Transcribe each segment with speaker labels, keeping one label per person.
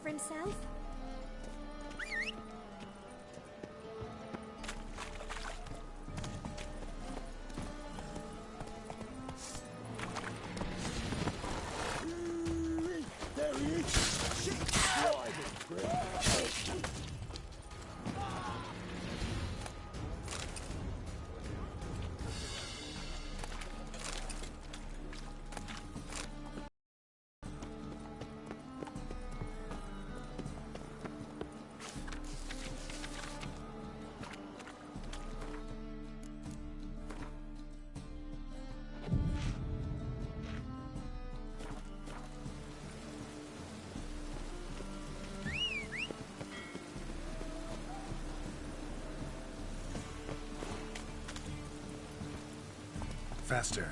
Speaker 1: for himself?
Speaker 2: There he is! Shit!
Speaker 3: Faster.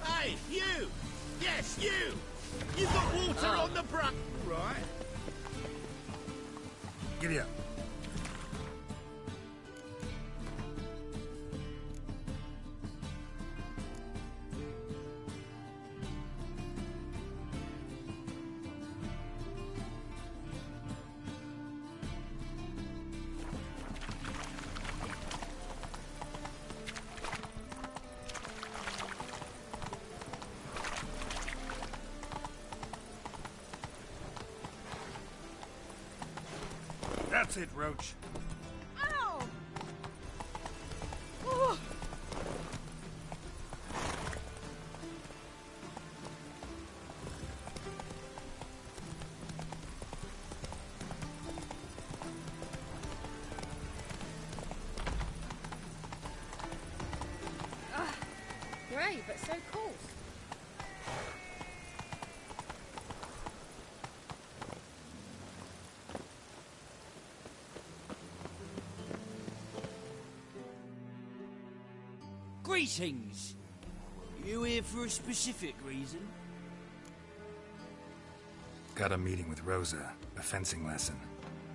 Speaker 2: Hey, you! Yes, you! You've got water on the brush! Right.
Speaker 3: Giddy up. That's it, Roach.
Speaker 1: Ow! Oh. Great, but so cool.
Speaker 4: Greetings! You here for a specific reason?
Speaker 3: Got a meeting with Rosa, a fencing lesson.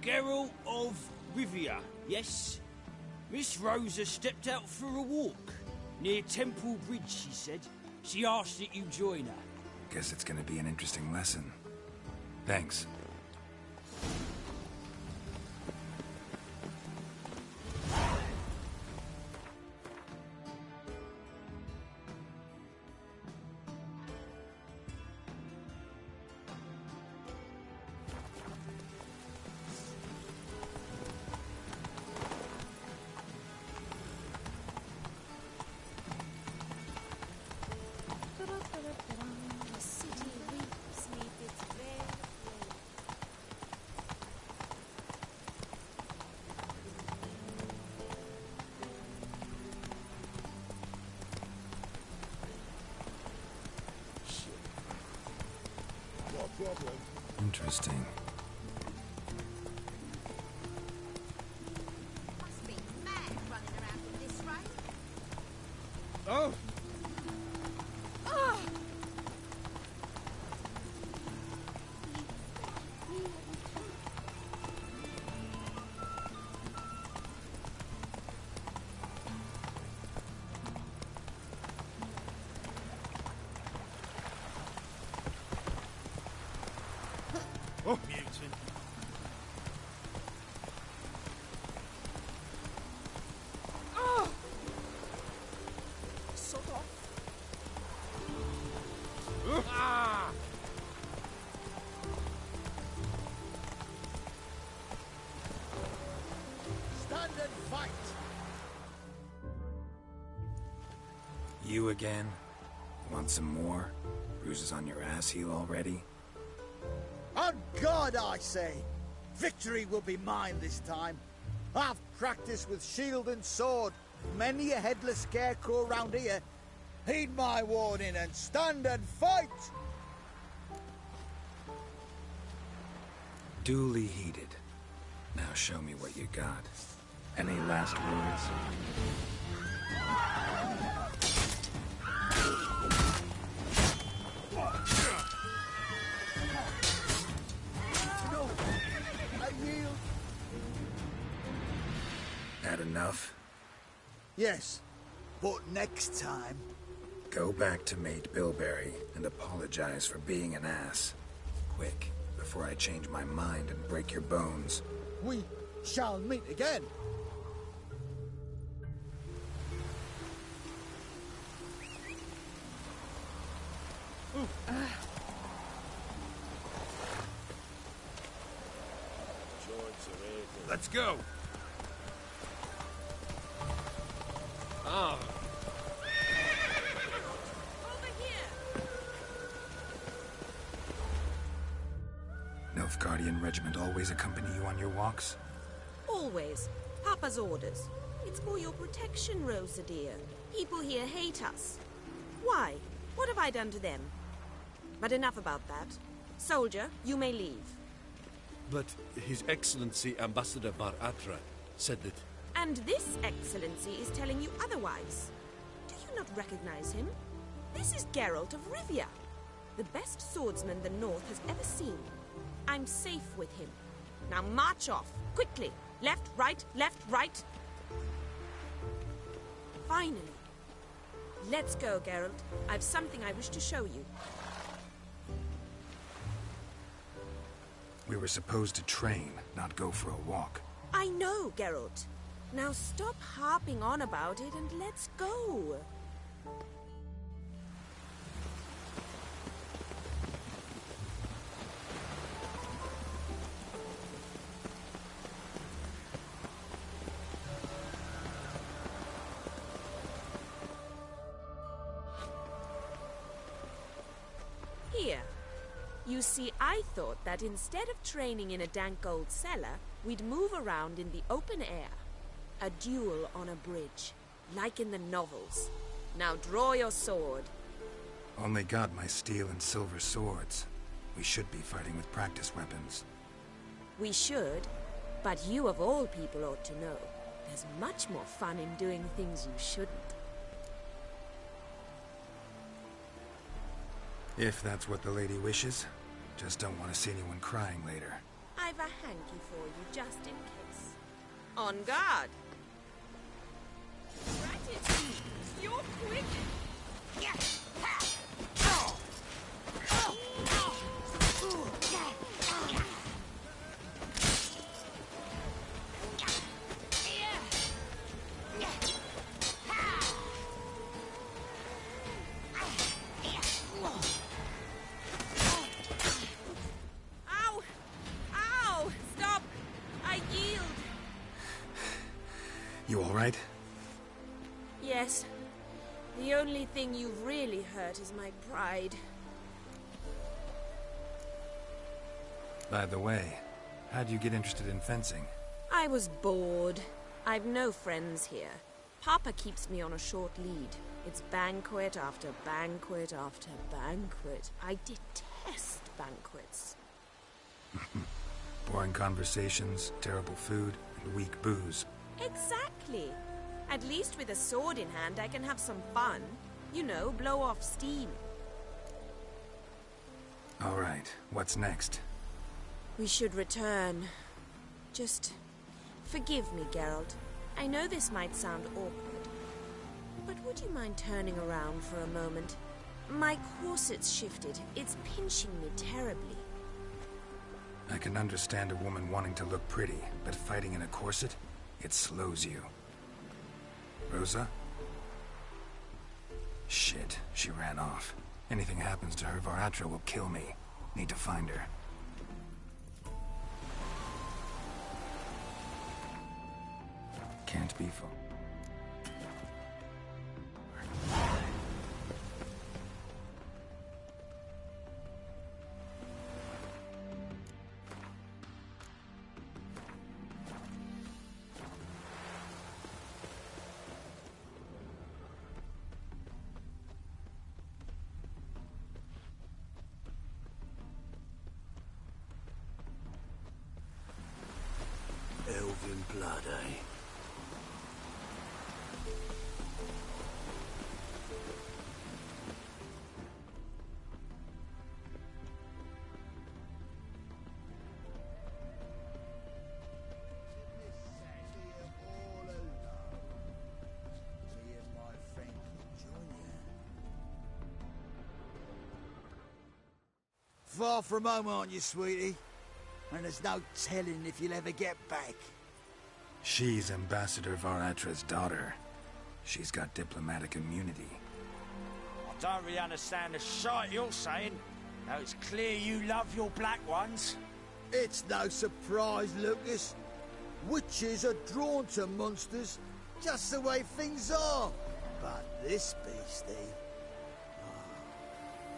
Speaker 4: Geralt of Rivia, yes? Miss Rosa stepped out for a walk. Near Temple Bridge, she said. She asked that you join her.
Speaker 3: Guess it's gonna be an interesting lesson. Thanks.
Speaker 1: The city weeps neath its veil.
Speaker 2: What problem?
Speaker 3: Interesting.
Speaker 1: Must be mad running around in this rain.
Speaker 2: Oh!
Speaker 1: Oh!
Speaker 2: Oh, mutant.
Speaker 1: Oh! Sod off.
Speaker 2: Ah! Stand and fight!
Speaker 3: You again? Want some more? Bruises on your ass heel already?
Speaker 5: On God, I say! Victory will be mine this time. I've practiced with shield and sword. Many a headless scarecrow round here. Heed my warning and stand and fight!
Speaker 3: Duly heeded. Now show me what you got. Any last words?
Speaker 5: Yes, but next time...
Speaker 3: Go back to Mate Bilberry and apologize for being an ass. Quick, before I change my mind and break your bones.
Speaker 5: We shall meet again.
Speaker 2: Let's go. Ah.
Speaker 1: Over here!
Speaker 3: Nilfgaardian Regiment always accompany you on your walks?
Speaker 1: Always. Papa's orders. It's for your protection, Rosa dear. People here hate us. Why? What have I done to them? But enough about that. Soldier, you may leave.
Speaker 6: But His Excellency Ambassador Bar Atra said that...
Speaker 1: And this excellency is telling you otherwise. Do you not recognize him? This is Geralt of Rivia, the best swordsman the North has ever seen. I'm safe with him. Now march off, quickly. Left, right. Finally. Let's go, Geralt. I've something I wish to show you.
Speaker 3: We were supposed to train, not go for a walk.
Speaker 1: I know, Geralt. Now stop harping on about it and let's go. Here. You see, I thought that instead of training in a dank old cellar, we'd move around in the open air. A duel on a bridge, like in the novels. Now draw your sword.
Speaker 3: Only got my steel and silver swords. We should be fighting with practice weapons.
Speaker 1: We should, but you of all people ought to know. There's much more fun in doing things you shouldn't.
Speaker 3: If that's what the lady wishes. Just don't want to see anyone crying later.
Speaker 1: I've a hanky for you, just in case. On guard! Gratitude! You're quick! Ow! Ow! Stop! I yield!
Speaker 3: You alright?
Speaker 1: Yes. The only thing you've really hurt is my pride.
Speaker 3: By the way, how'd you get interested in fencing?
Speaker 1: I was bored. I've no friends here. Papa keeps me on a short lead. It's banquet after banquet after banquet. I detest banquets.
Speaker 3: Boring conversations, terrible food, and weak booze.
Speaker 1: Exactly. At least with a sword in hand, I can have some fun. You know, blow off steam.
Speaker 3: Alright, what's next?
Speaker 1: We should return. Just forgive me, Geralt. I know this might sound awkward, but would you mind turning around for a moment? My corset's shifted. It's pinching me terribly.
Speaker 3: I can understand a woman wanting to look pretty, but fighting in a corset? It slows you. Rosa? Shit, she ran off. Anything happens to her, Varatra will kill me. Need to find her. Can't be full.
Speaker 6: Elven blood, eh?
Speaker 5: Far from home, aren't you, sweetie? And there's no telling if you'll ever get back.
Speaker 3: She's Ambassador Varatra's daughter. She's got diplomatic immunity.
Speaker 4: I don't really understand the shite you're saying. Now it's clear you love your black ones.
Speaker 5: It's no surprise, Lucas. Witches are drawn to monsters, just the way things are. But this beastie...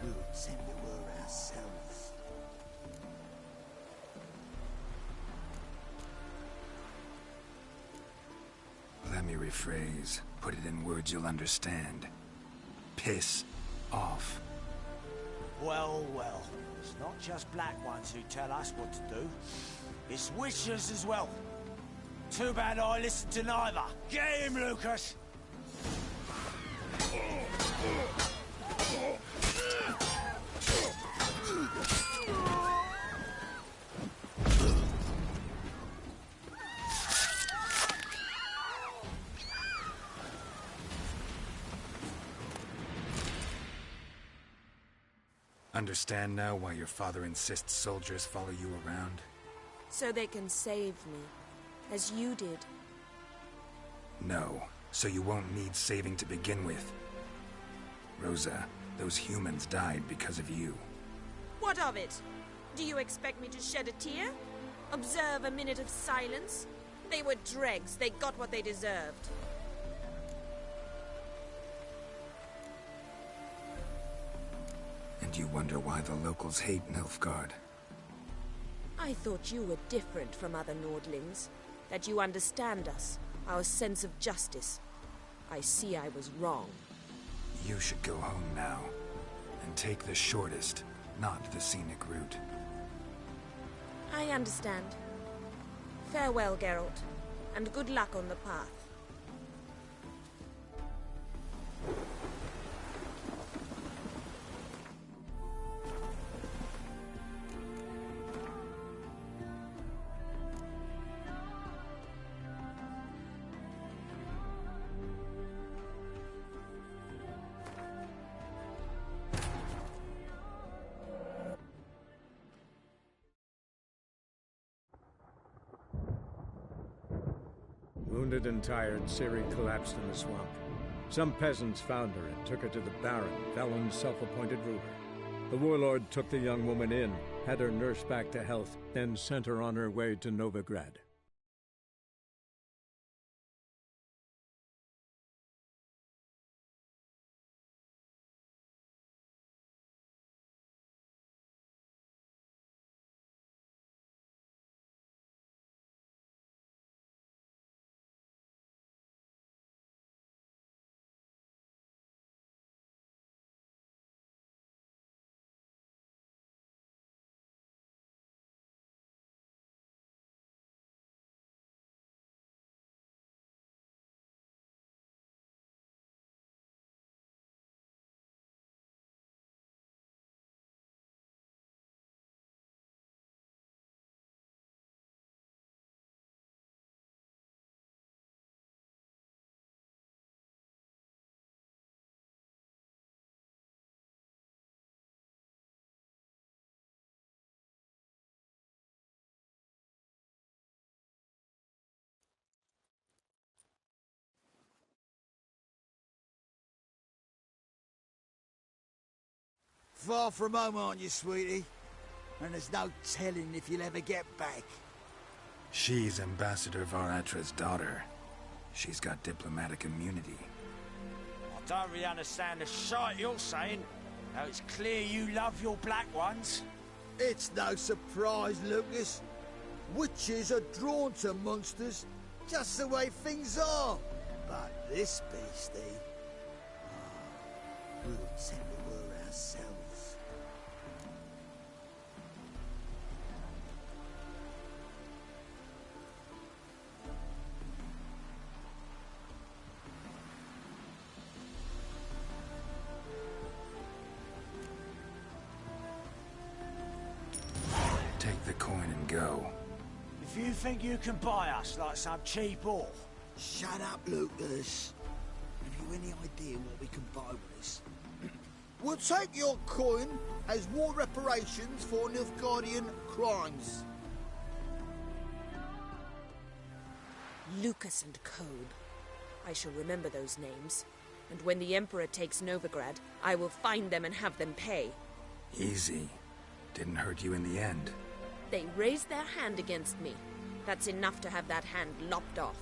Speaker 5: we would send it were ourselves.
Speaker 3: Let me rephrase. Put it in words you'll understand. Piss off.
Speaker 4: Well, well. It's not just black ones who tell us what to do. It's witches as well. Too bad I listened to neither. Get him, Lucas!
Speaker 3: Understand now why your father insists soldiers follow you around?
Speaker 1: So they can save me, as you did.
Speaker 3: No, so you won't need saving to begin with. Rosa, those humans died because of you.
Speaker 1: What of it? Do you expect me to shed a tear? Observe a minute of silence? They were dregs. They got what they deserved.
Speaker 3: And you wonder why the locals hate Nilfgaard?
Speaker 1: I thought you were different from other Nordlings. That you understand us, our sense of justice. I see I was wrong.
Speaker 3: You should go home now. And take the shortest, not the scenic route.
Speaker 1: I understand. Farewell, Geralt. And good luck on the path.
Speaker 7: Wounded and tired, Ciri collapsed in the swamp. Some peasants found her and took her to the Baron, Valen's self-appointed ruler. The warlord took the young woman in, had her nursed back to health, then sent her on her way to Novigrad.
Speaker 5: Far from home, aren't you, sweetie? And there's no telling if you'll ever get back.
Speaker 3: She's Ambassador Varatra's daughter. She's got diplomatic immunity.
Speaker 4: I don't really understand the shite you're saying. Now it's clear you love your black ones.
Speaker 5: It's no surprise, Lucas. Witches are drawn to monsters, just the way things are. But this beastie... we would send it were ourselves.
Speaker 3: Take the coin and go.
Speaker 4: If you think you can buy us like some cheap whore...
Speaker 5: Shut up, Lucas. Have you any idea what we can buy with this? We'll take your coin as war reparations for Nilfgaardian crimes.
Speaker 1: Lucas and Kobe. I shall remember those names. And when the Emperor takes Novigrad, I will find them and have them pay.
Speaker 3: Easy. Didn't hurt you in the end.
Speaker 1: They raised their hand against me. That's enough to have that hand lopped off.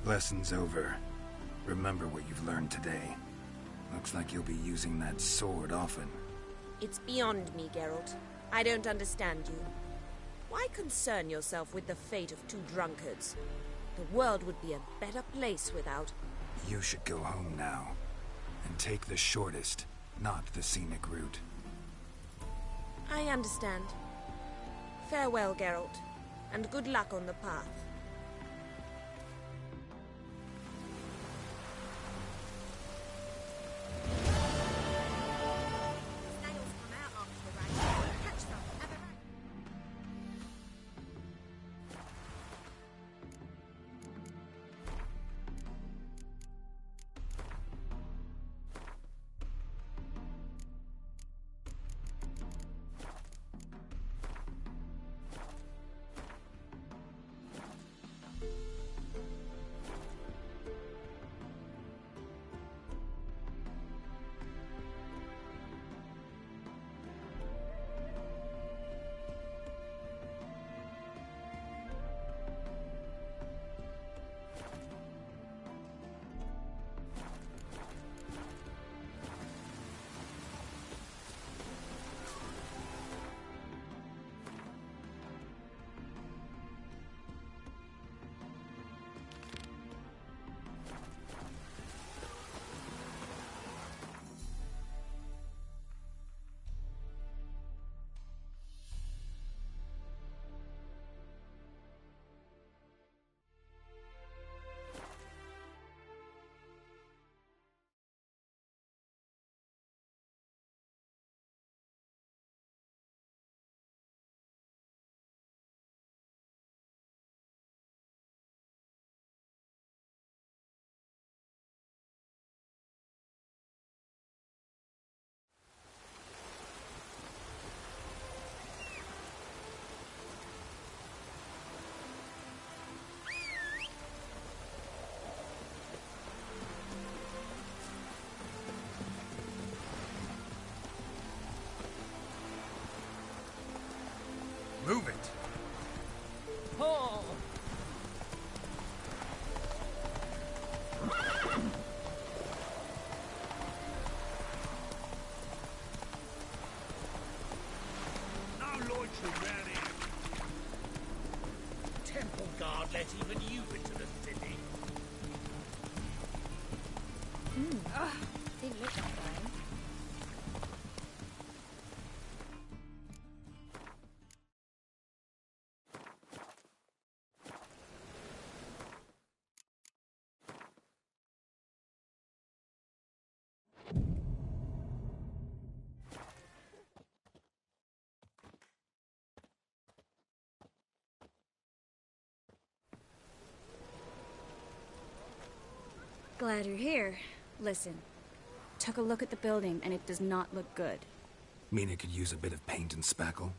Speaker 3: Lesson's over. Remember what you've learned today. Looks like you'll be using that sword often.
Speaker 1: It's beyond me, Geralt. I don't understand you. Why concern yourself with the fate of two drunkards? The world would be a better place without...
Speaker 3: You should go home now. And take the shortest, not the scenic route.
Speaker 1: I understand. Farewell, Geralt, and good luck on the path.
Speaker 3: Move it!
Speaker 4: Oh!
Speaker 2: No loitering round here. Temple guard let even you into the city.
Speaker 8: Didn't look that fine. Glad you're here. Listen, took a look at the building and it does not look good.
Speaker 3: Mean it could use a bit of paint and spackle?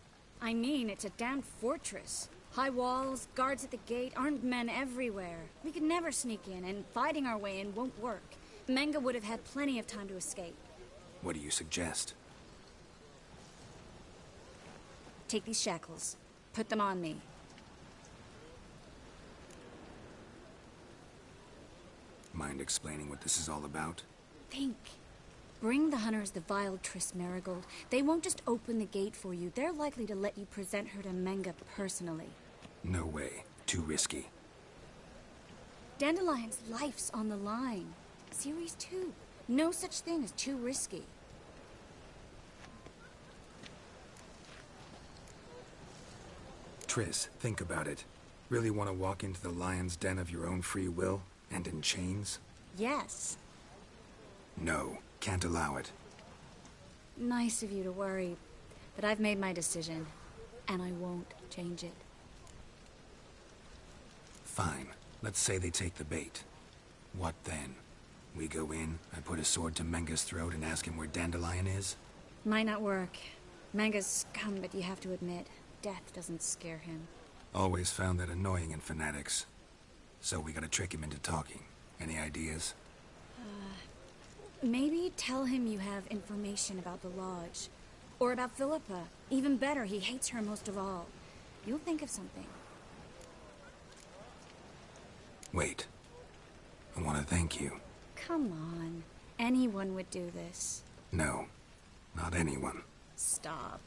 Speaker 8: I mean, it's a damn fortress. High walls, guards at the gate, armed men everywhere. We could never sneak in, and fighting our way in won't work. Menga would have had plenty of time to escape.
Speaker 3: What do you suggest?
Speaker 8: Take these shackles. Put them on me.
Speaker 3: Mind explaining what this is all about?
Speaker 8: Think. bring the hunters the vile Triss Marigold, they won't just open the gate for you. They're likely to let you present her to Menga personally.
Speaker 3: No way. Too risky.
Speaker 8: Dandelion's life's on the line. Series 2. No such thing as too risky.
Speaker 3: Triss, think about it. Really want to walk into the lion's den of your own free will? And in chains?
Speaker 8: Yes.
Speaker 3: No. Can't allow it.
Speaker 8: Nice of you to worry, but I've made my decision, and I won't change it.
Speaker 3: Fine. Let's say they take the bait. What then? We go in, I put a sword to Menga's throat and ask him where Dandelion is?
Speaker 8: Might not work. Menga's scum, but you have to admit, death doesn't scare him.
Speaker 3: Always found that annoying in fanatics. So we gotta trick him into talking. Any ideas?
Speaker 8: Maybe tell him you have information about the Lodge. Or about Philippa. Even better, he hates her most of all. You'll think of something.
Speaker 3: Wait. I want to thank you.
Speaker 8: Come on. Anyone would do this.
Speaker 3: No. Not anyone.
Speaker 8: Stop.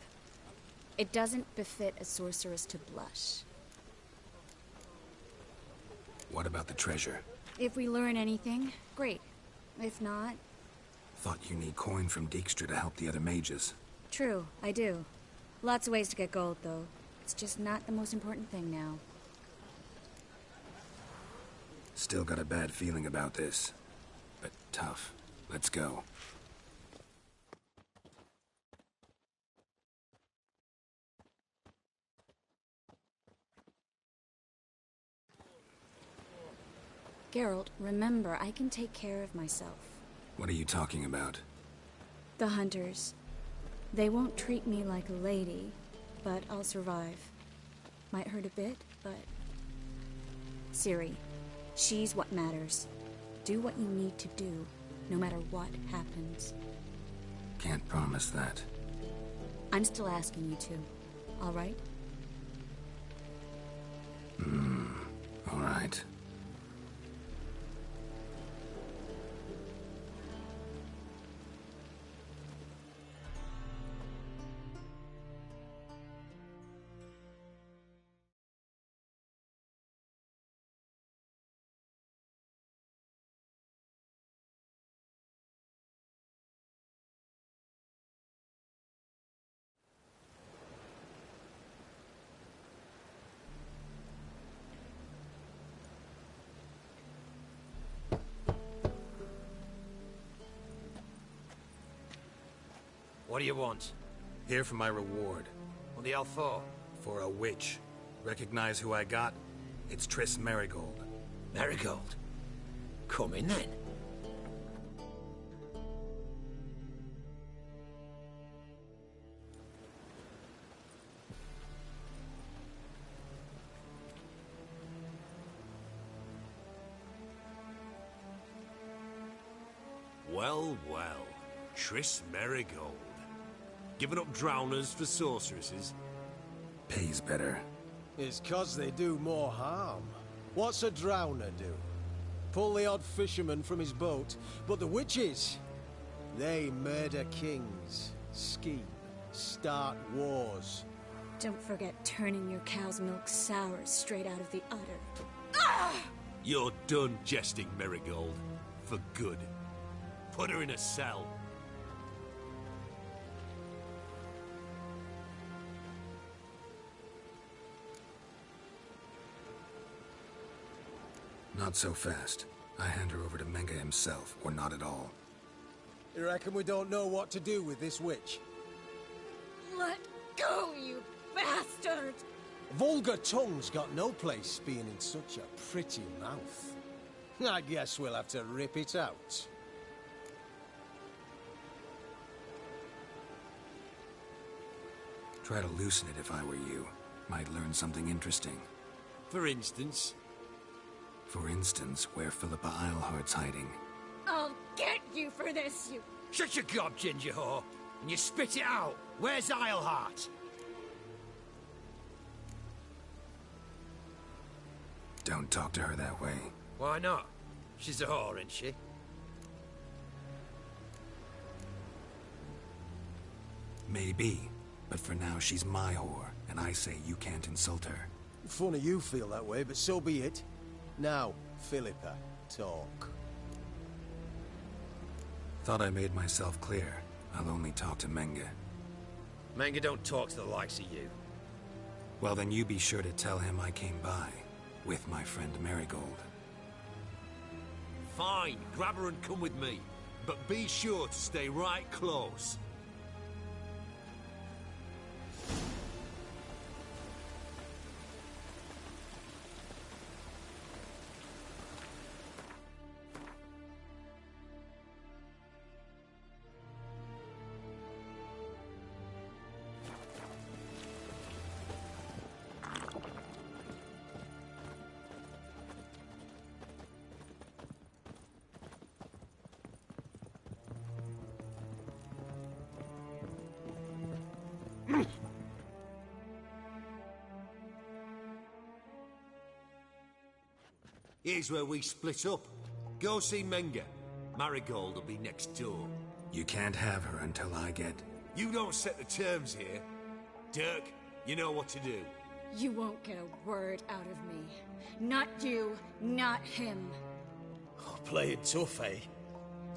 Speaker 8: It doesn't befit a sorceress to blush.
Speaker 3: What about the treasure?
Speaker 8: If we learn anything, great. If not...
Speaker 3: Thought you need coin from Dijkstra to help the other mages.
Speaker 8: True, I do. Lots of ways to get gold, though. It's just not the most important thing now.
Speaker 3: Still got a bad feeling about this. But tough. Let's go.
Speaker 8: Geralt, remember, I can take care of myself.
Speaker 3: What are you talking about?
Speaker 8: The hunters. They won't treat me like a lady, but I'll survive. Might hurt a bit, but... Ciri, she's what matters. Do what you need to do, no matter what happens.
Speaker 3: Can't promise that.
Speaker 8: I'm still asking you to, all right?
Speaker 3: All right.
Speaker 9: What do you want?
Speaker 3: Here for my reward.
Speaker 9: What the hell for?
Speaker 3: For a witch. Recognize who I got? It's Triss Marigold.
Speaker 9: Marigold? Come in then.
Speaker 6: Well, well. Triss Marigold. Giving up drowners for sorceresses?
Speaker 3: Pays better.
Speaker 10: It's 'cause they do more harm. What's a drowner do? Pull the odd fisherman from his boat, but the witches, they murder kings, scheme, start wars.
Speaker 8: Don't forget turning your cow's milk sour straight out of the udder.
Speaker 6: You're done jesting, Marigold. For good. Put her in a cell.
Speaker 3: Not so fast. I hand her over to Menga himself, or not at all.
Speaker 10: You reckon we don't know what to do with this witch?
Speaker 8: Let go, you bastard!
Speaker 10: Vulgar tongue's got no place being in such a pretty mouth. I guess we'll have to rip it out.
Speaker 3: Try to loosen it if I were you. Might learn something interesting.
Speaker 6: For instance?
Speaker 3: For instance, where Philippa Eilhart's hiding.
Speaker 8: I'll get you for this, you...
Speaker 9: Shut your gob, ginger whore, and you spit it out. Where's Eilhart?
Speaker 3: Don't talk to her that way.
Speaker 9: Why not? She's a whore, isn't she?
Speaker 3: Maybe, but for now she's my whore, and I say you can't insult her.
Speaker 10: Funny you feel that way, but so be it. Now, Philippa, talk.
Speaker 3: Thought I made myself clear. I'll only talk to Menge.
Speaker 9: Menge don't talk to the likes of you.
Speaker 3: Well, then you be sure to tell him I came by, with my friend Marigold.
Speaker 6: Fine, grab her and come with me. But be sure to stay right close. Here's where we split up. Go see Menge. Marigold will be next door.
Speaker 3: You can't have her until I get...
Speaker 6: You don't set the terms here. Dirk, you know what to do.
Speaker 8: You won't get a word out of me. Not you, not him.
Speaker 10: Oh, play it tough, eh?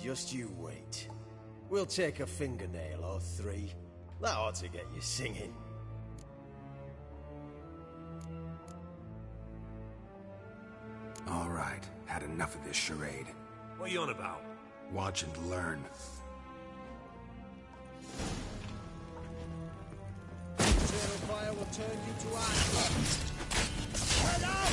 Speaker 10: Just you wait. We'll take a fingernail or three. That ought to get you singing.
Speaker 3: All right, had enough of this charade.
Speaker 6: What are you on about?
Speaker 3: Watch and learn.
Speaker 10: Eternal fire will turn you to ash. Head out!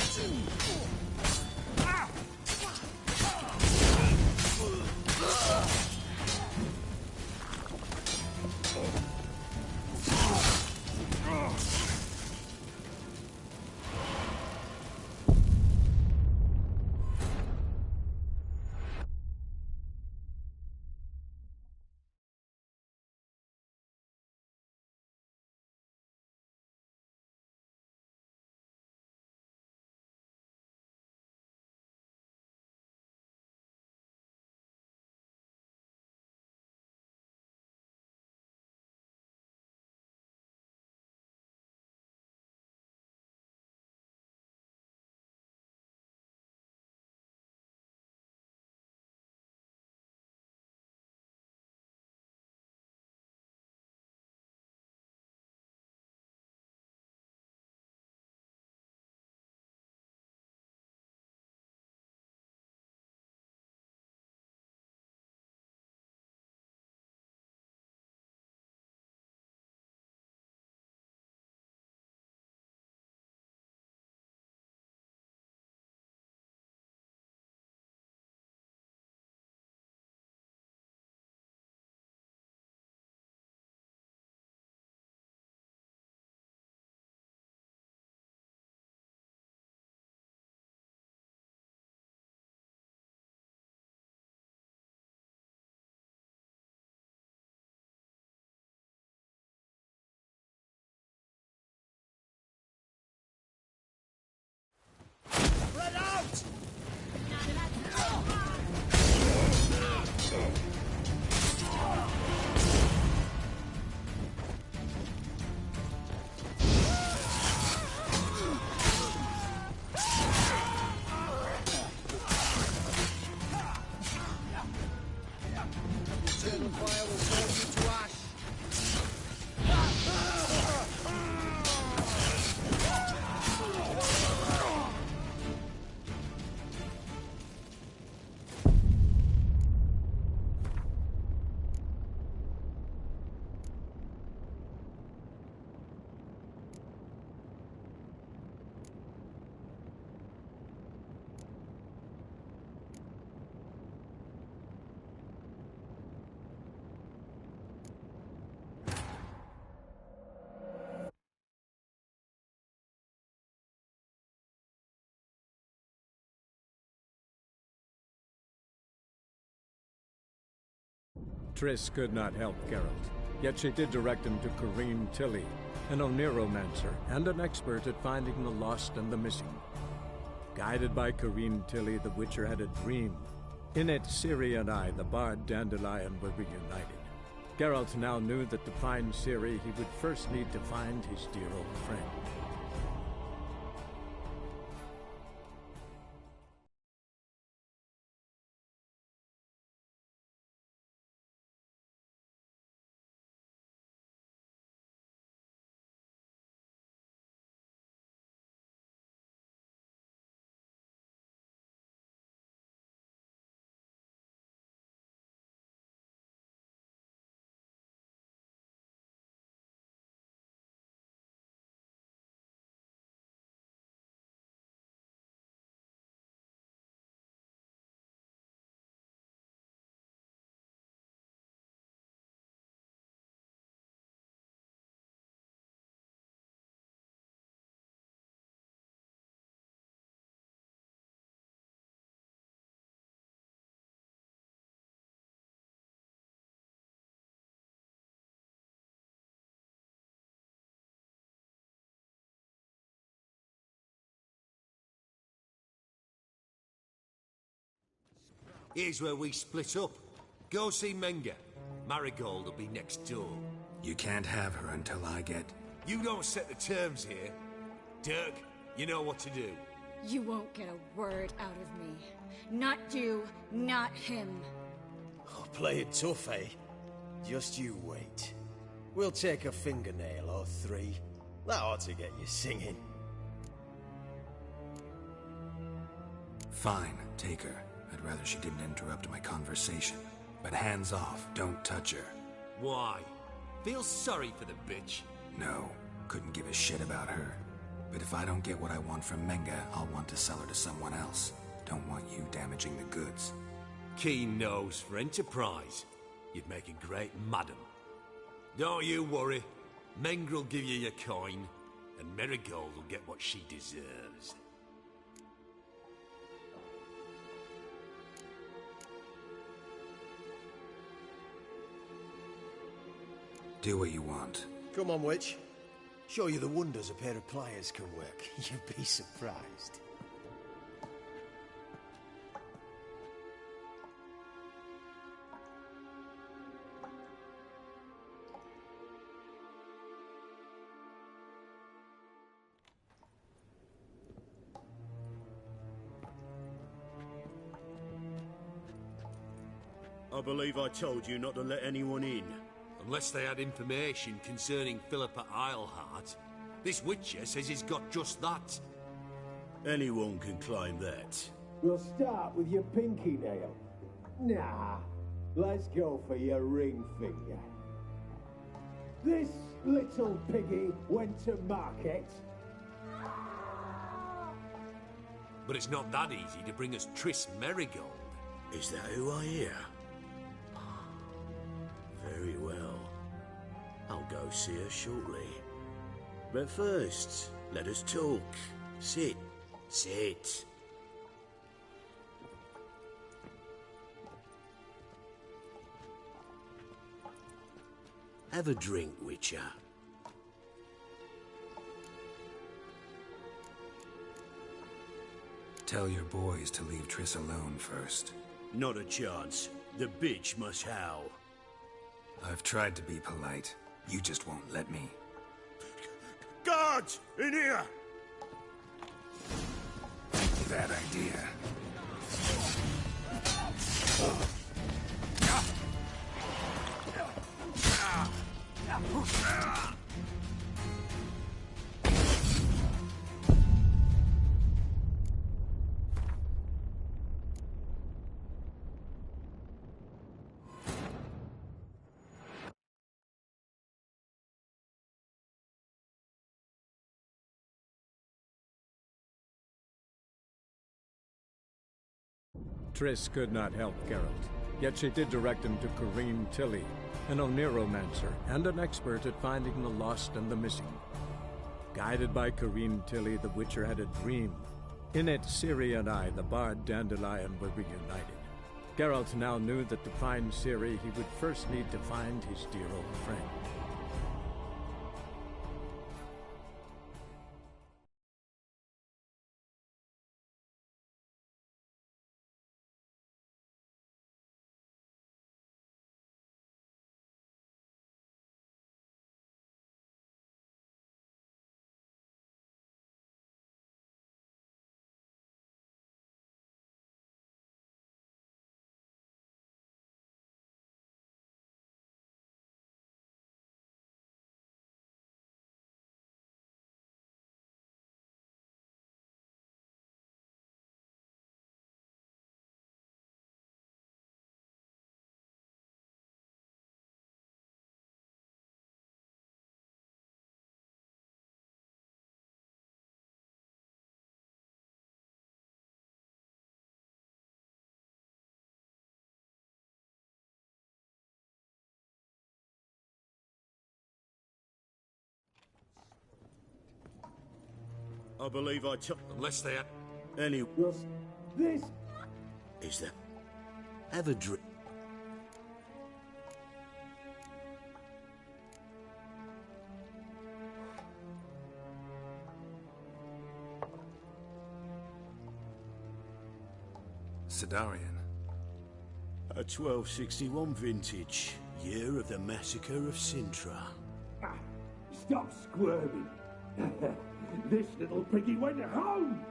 Speaker 7: Triss could not help Geralt, yet she did direct him to Corrine Tilly, an Oneromancer and an expert at finding the lost and the missing. Guided by Corrine Tilly, the Witcher had a dream. In it, Ciri and I, the bard Dandelion, were reunited. Geralt now knew that to find Ciri, he would first need to find his dear old friend.
Speaker 6: Here's where we split up. Go see Menga. Marigold will be next door.
Speaker 3: You can't have her until I get...
Speaker 6: You don't set the terms here. Dirk, you know what to do.
Speaker 8: You won't get a word out of me. Not you, not him.
Speaker 10: Oh, play it tough, eh? Just you wait. We'll take a fingernail or three. That ought to get you singing.
Speaker 3: Fine, take her. I'd rather she didn't interrupt my conversation. But hands off, don't touch her.
Speaker 6: Why? Feel sorry for the bitch?
Speaker 3: No, couldn't give a shit about her. But if I don't get what I want from Menga, I'll want to sell her to someone else. Don't want you damaging the goods.
Speaker 6: Keen nose for enterprise. You'd make a great madam. Don't you worry. Mengrel give you your coin, and Marigold will get what she deserves.
Speaker 3: Do what you want.
Speaker 10: Come on, witch. Show you the wonders a pair of pliers can work. You'd be surprised.
Speaker 2: I believe I told you not to let anyone in.
Speaker 6: Unless they had information concerning Philippa Eilhart. This Witcher says he's got just that.
Speaker 2: Anyone can claim that.
Speaker 11: We'll start with your pinky nail. Nah, let's go for your ring finger. This little piggy went to market.
Speaker 6: But it's not that easy to bring us Triss Merigold.
Speaker 2: Is that who I hear? Very well. I'll go see her shortly. But first, let us talk. Sit. Sit. Have a drink, Witcher.
Speaker 3: Tell your boys to leave Triss alone first.
Speaker 2: Not a chance. The bitch must howl.
Speaker 3: I've tried to be polite. You just won't let me.
Speaker 2: Guards! In here!
Speaker 3: Bad idea.
Speaker 7: Triss could not help Geralt, yet she did direct him to Corrine Tilly, an Oniromancer and an expert at finding the lost and the missing. Guided by Corrine Tilly, the Witcher had a dream. In it, Ciri and I, the bard Dandelion, were reunited. Geralt now knew that to find Ciri, he would first need to find his dear old friend.
Speaker 2: I believe I took...
Speaker 6: Unless they...
Speaker 2: Any...
Speaker 11: This...
Speaker 2: Is that... Have a drink.
Speaker 3: Sidarian.
Speaker 2: A 1261 vintage. Year of the massacre of Sintra.
Speaker 11: Stop squirming. This little piggy went home!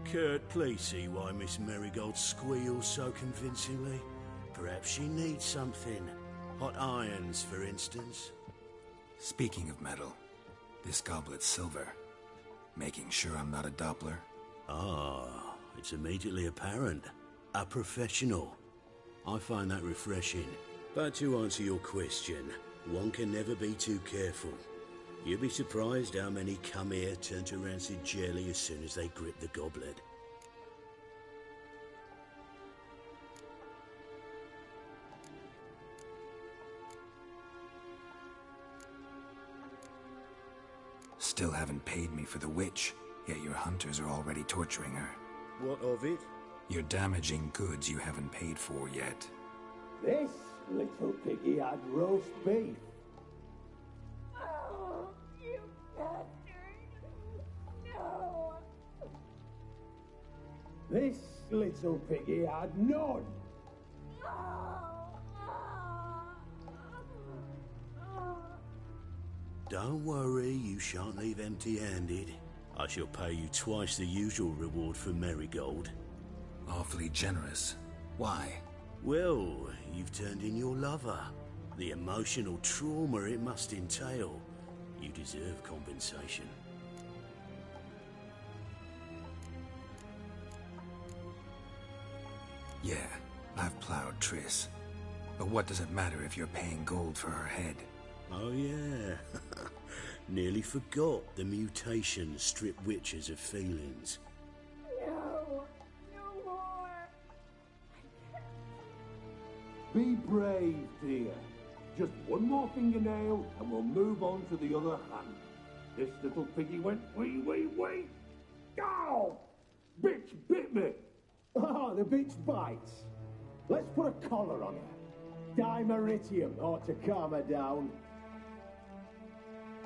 Speaker 2: Kurt, please see why Miss Marigold squeals so convincingly. Perhaps she needs something. Hot irons, for instance.
Speaker 3: Speaking of metal, this goblet's silver. Making sure I'm not a Doppler?
Speaker 2: Ah, it's immediately apparent. A professional. I find that refreshing. But to answer your question, one can never be too careful. You'd be surprised how many come here turn to rancid jelly as soon as they grip the goblet.
Speaker 3: Still haven't paid me for the witch, yet your hunters are already torturing her.
Speaker 2: What of it?
Speaker 3: You're damaging goods you haven't paid for yet.
Speaker 11: This little piggy had roast beef.
Speaker 12: Oh, you bastard! No!
Speaker 11: This little piggy had none.
Speaker 2: Don't worry, you shan't leave empty-handed. I shall pay you twice the usual reward for Marigold.
Speaker 3: Awfully generous. Why?
Speaker 2: Well, you've turned in your lover. The emotional trauma it must entail. You deserve compensation.
Speaker 3: Yeah, I've plowed Triss. But what does it matter if you're paying gold for her head?
Speaker 2: Oh yeah. Nearly forgot the mutations strip witches of feelings.
Speaker 12: No! No more!
Speaker 11: Be brave, dear. Just one more fingernail and we'll move on to the other hand. This little piggy went wee wee wee. Ow! Bitch bit me! Ah, the bitch bites. Let's put a collar on her. Dimeritium ought to calm her down.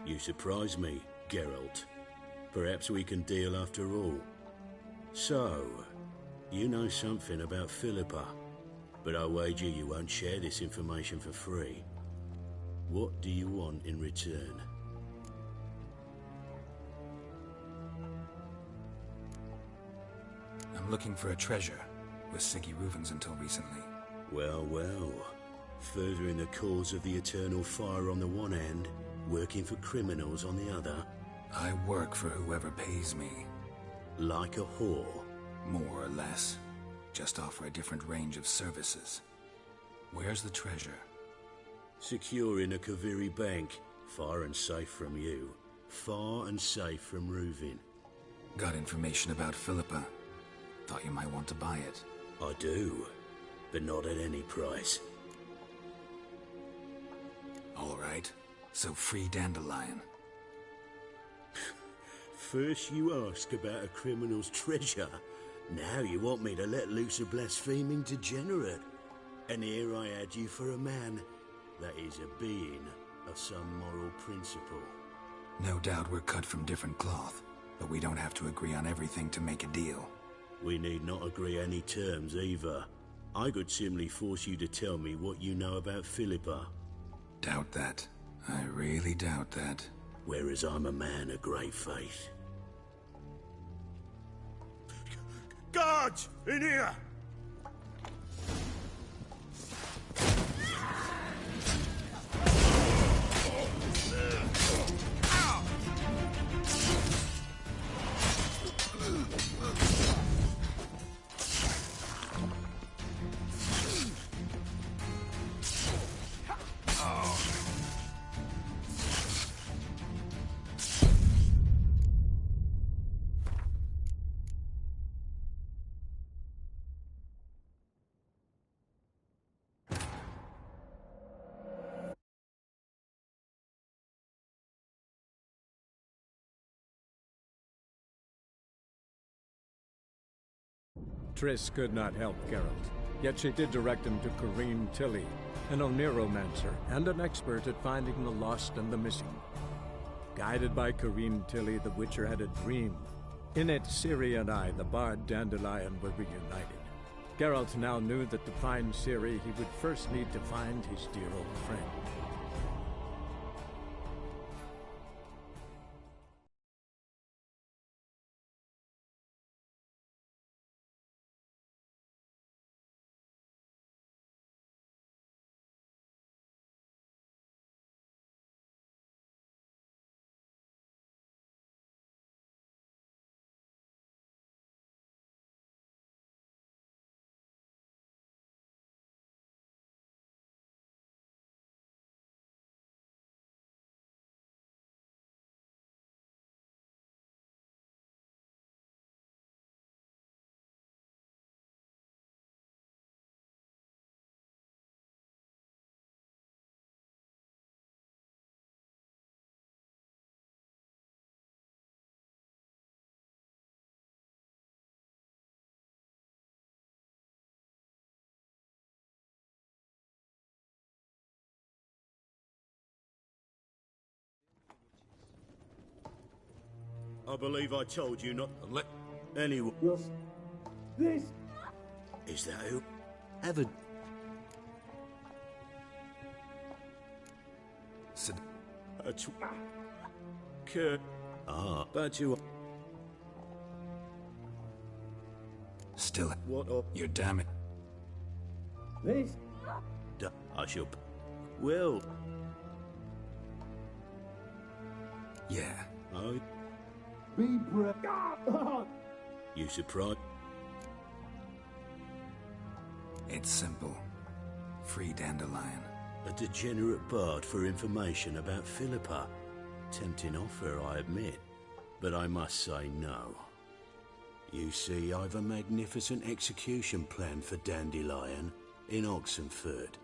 Speaker 2: You surprise me, Geralt. Perhaps we can deal after all. So, you know something about Philippa, but I wager you won't share this information for free. What do you want in return?
Speaker 3: I'm looking for a treasure. Was Siggy Reuven's until recently.
Speaker 2: Well, well. Furthering the cause of the eternal fire on the one hand, working for criminals on the other.
Speaker 3: I work for whoever pays me.
Speaker 2: Like a whore?
Speaker 3: More or less. Just offer a different range of services. Where's the treasure?
Speaker 2: Secure in a Kaviri bank. Far and safe from you. Far and safe from Reuven.
Speaker 3: Got information about Philippa. Thought you might want to buy it.
Speaker 2: I do. But not at any price.
Speaker 3: All right. So free Dandelion.
Speaker 2: First you ask about a criminal's treasure. Now you want me to let loose a blaspheming degenerate. And here I had you for a man. That is a being of some moral principle.
Speaker 3: No doubt we're cut from different cloth, but we don't have to agree on everything to make a deal.
Speaker 2: We need not agree any terms either. I could simply force you to tell me what you know about Philippa.
Speaker 3: Doubt that. I really doubt that.
Speaker 2: Whereas I'm a man of great faith. Guards! In here!
Speaker 7: Triss could not help Geralt, yet she did direct him to Corrine Tilly, an Oniromancer and an expert at finding the lost and the missing. Guided by Corrine Tilly, the Witcher had a dream. In it, Ciri and I, the bard Dandelion, were reunited. Geralt now knew that to find Ciri, he would first need to find his dear old friend.
Speaker 2: I believe I told you not to let anyone...
Speaker 11: This...
Speaker 2: Is that who? Ever... But you...
Speaker 3: Still,
Speaker 2: What up?
Speaker 3: you're damn it.
Speaker 11: This...
Speaker 2: I shall... Well...
Speaker 3: Yeah.
Speaker 2: I...
Speaker 11: Be brave.
Speaker 2: You surprised?
Speaker 3: It's simple. Free Dandelion.
Speaker 2: A degenerate bard for information about Philippa. Tempting offer, I admit. But I must say no. You see, I've a magnificent execution plan for Dandelion in Oxenford.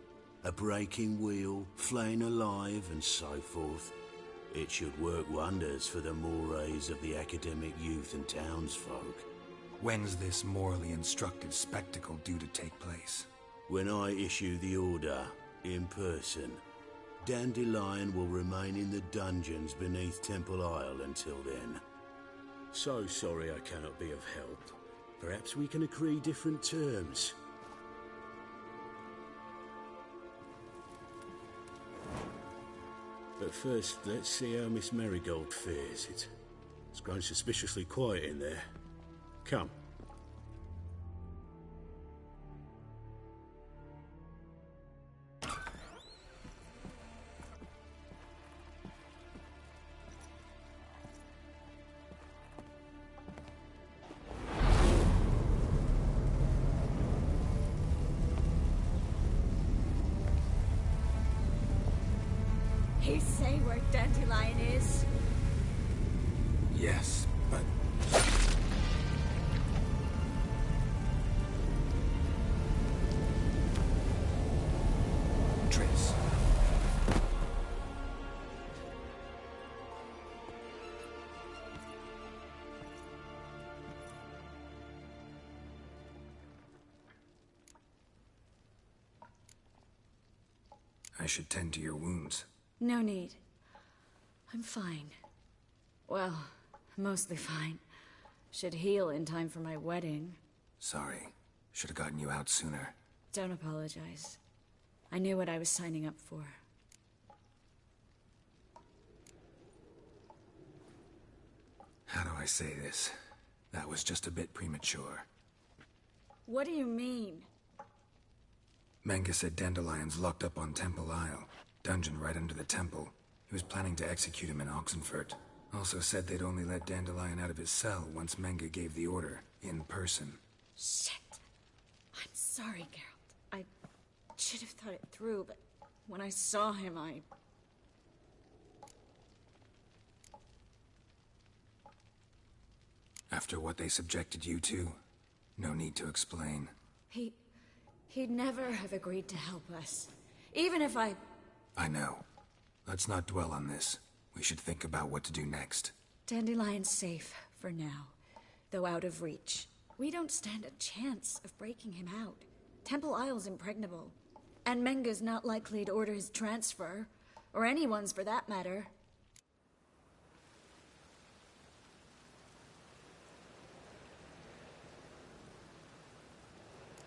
Speaker 2: A breaking wheel, flaying alive, and so forth. It should work wonders for the mores of the academic youth and townsfolk.
Speaker 3: When's this morally instructive spectacle due to take place?
Speaker 2: When I issue the order, in person, Dandelion will remain in the dungeons beneath Temple Isle until then. So sorry I cannot be of help. Perhaps we can agree different terms. But first, let's see how Miss Marigold fares. It's grown suspiciously quiet in there. Come.
Speaker 8: He say where Dandelion is?
Speaker 3: Yes, but... Triss. I should tend to your wounds.
Speaker 8: No need. I'm fine. Well, mostly fine. Should heal in time for my wedding.
Speaker 3: Sorry. Should have gotten you out sooner.
Speaker 8: Don't apologize. I knew what I was signing up for.
Speaker 3: How do I say this? That was just a bit premature.
Speaker 8: What do you mean?
Speaker 3: Menge said Dandelion's locked up on Temple Isle. Dungeon right under the temple. He was planning to execute him in Oxenfurt. Also said they'd only let Dandelion out of his cell once Menge gave the order, in person.
Speaker 8: Shit. I'm sorry, Geralt. I should have thought it through, but when I saw him,
Speaker 3: After what they subjected you to, no need to explain.
Speaker 8: He'd never have agreed to help us. Even if I
Speaker 3: know. Let's not dwell on this. We should think about what to do next.
Speaker 8: Dandelion's safe, for now. Though out of reach. We don't stand a chance of breaking him out. Temple Isle's impregnable. And Menga's not likely to order his transfer. Or anyone's for that matter.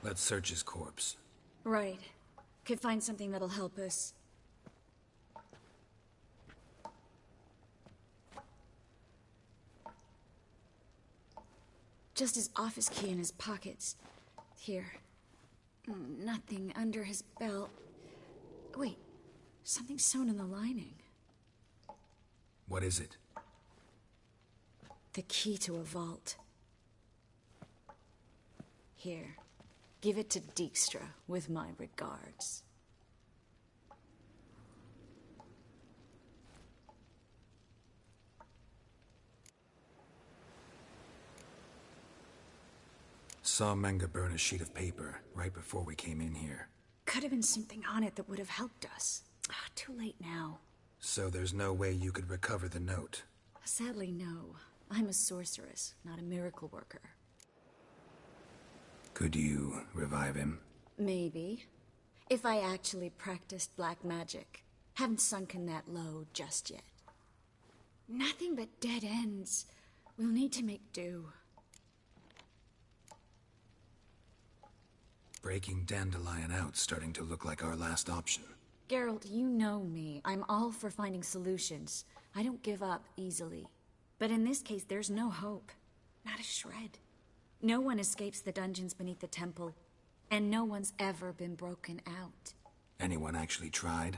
Speaker 3: Let's search his corpse.
Speaker 8: Right. Could find something that'll help us. Just his office key in his pockets. Here. Nothing under his belt. Wait. Something sewn in the lining.
Speaker 3: What is it?
Speaker 8: The key to a vault. Here. Give it to Dijkstra with my regards.
Speaker 3: Saw Menga burn a sheet of paper right before we came in here.
Speaker 8: Could have been something on it that would have helped us. Too late now.
Speaker 3: So there's no way you could recover the note?
Speaker 8: Sadly, no. I'm a sorceress, not a miracle worker.
Speaker 3: Could you revive him?
Speaker 8: Maybe. If I actually practiced black magic. Haven't sunken that low just yet. Nothing but dead ends. We'll need to make do.
Speaker 3: Breaking Dandelion out's starting to look like our last option.
Speaker 8: Geralt, you know me. I'm all for finding solutions. I don't give up easily. But in this case, there's no hope. Not a shred. No one escapes the dungeons beneath the temple. And no one's ever been broken out.
Speaker 3: Anyone actually tried?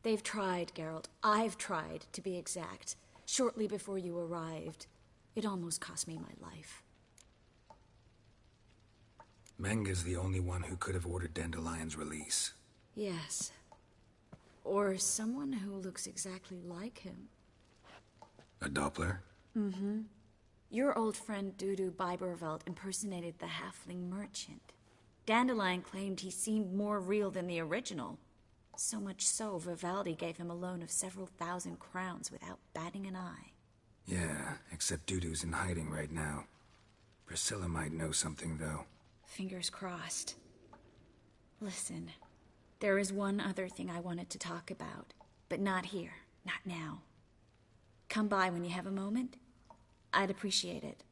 Speaker 8: They've tried, Geralt. I've tried, to be exact. Shortly before you arrived. It almost cost me my life.
Speaker 3: Menga's the only one who could have ordered Dandelion's release.
Speaker 8: Yes. Or someone who looks exactly like him.
Speaker 3: A Doppler?
Speaker 8: Mm-hmm. Your old friend Dudu Biberveld impersonated the halfling merchant. Dandelion claimed he seemed more real than the original. So much so, Vivaldi gave him a loan of several thousand crowns without batting an eye.
Speaker 3: Yeah, except Dudu's in hiding right now. Priscilla might know something, though.
Speaker 8: Fingers crossed. Listen, there is one other thing I wanted to talk about, but not here, not now. Come by when you have a moment. I'd appreciate it.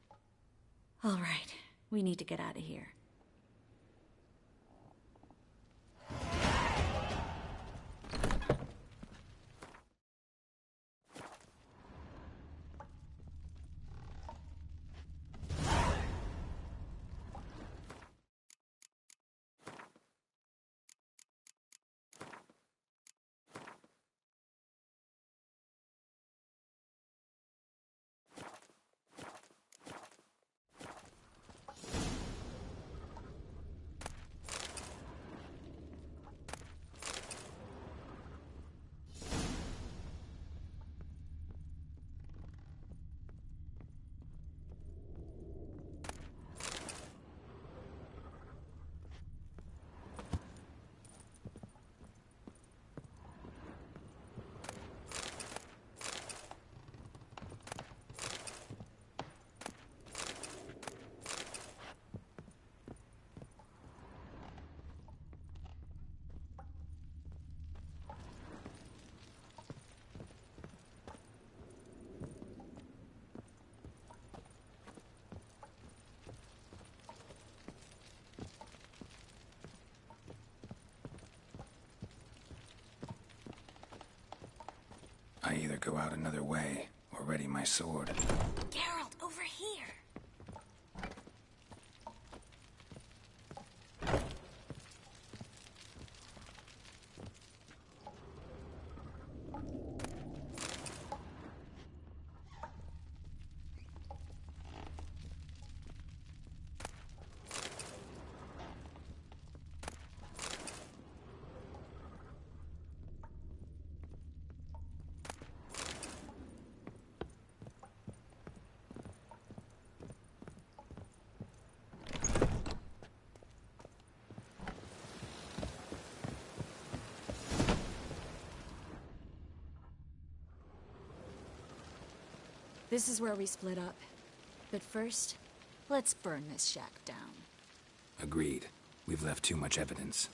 Speaker 8: All right, we need to get out of here.
Speaker 3: I either go out another way, or ready my sword.
Speaker 8: Geralt, over here! This is where we split up. But first, Let's burn this shack down.
Speaker 3: Agreed. We've left too much evidence.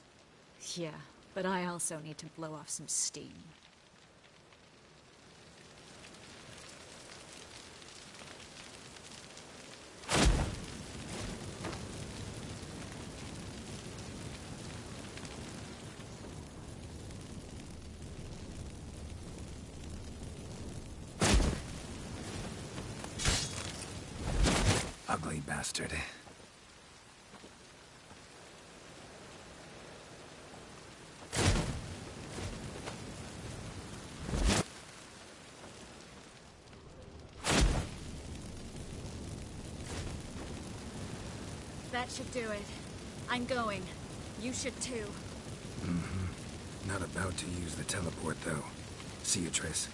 Speaker 8: Yeah, but I also need to blow off some steam.
Speaker 3: Ugly bastard.
Speaker 8: That should do it. I'm going. You should too.
Speaker 3: Mm-hmm. Not about to use the teleport, though. See you, Triss.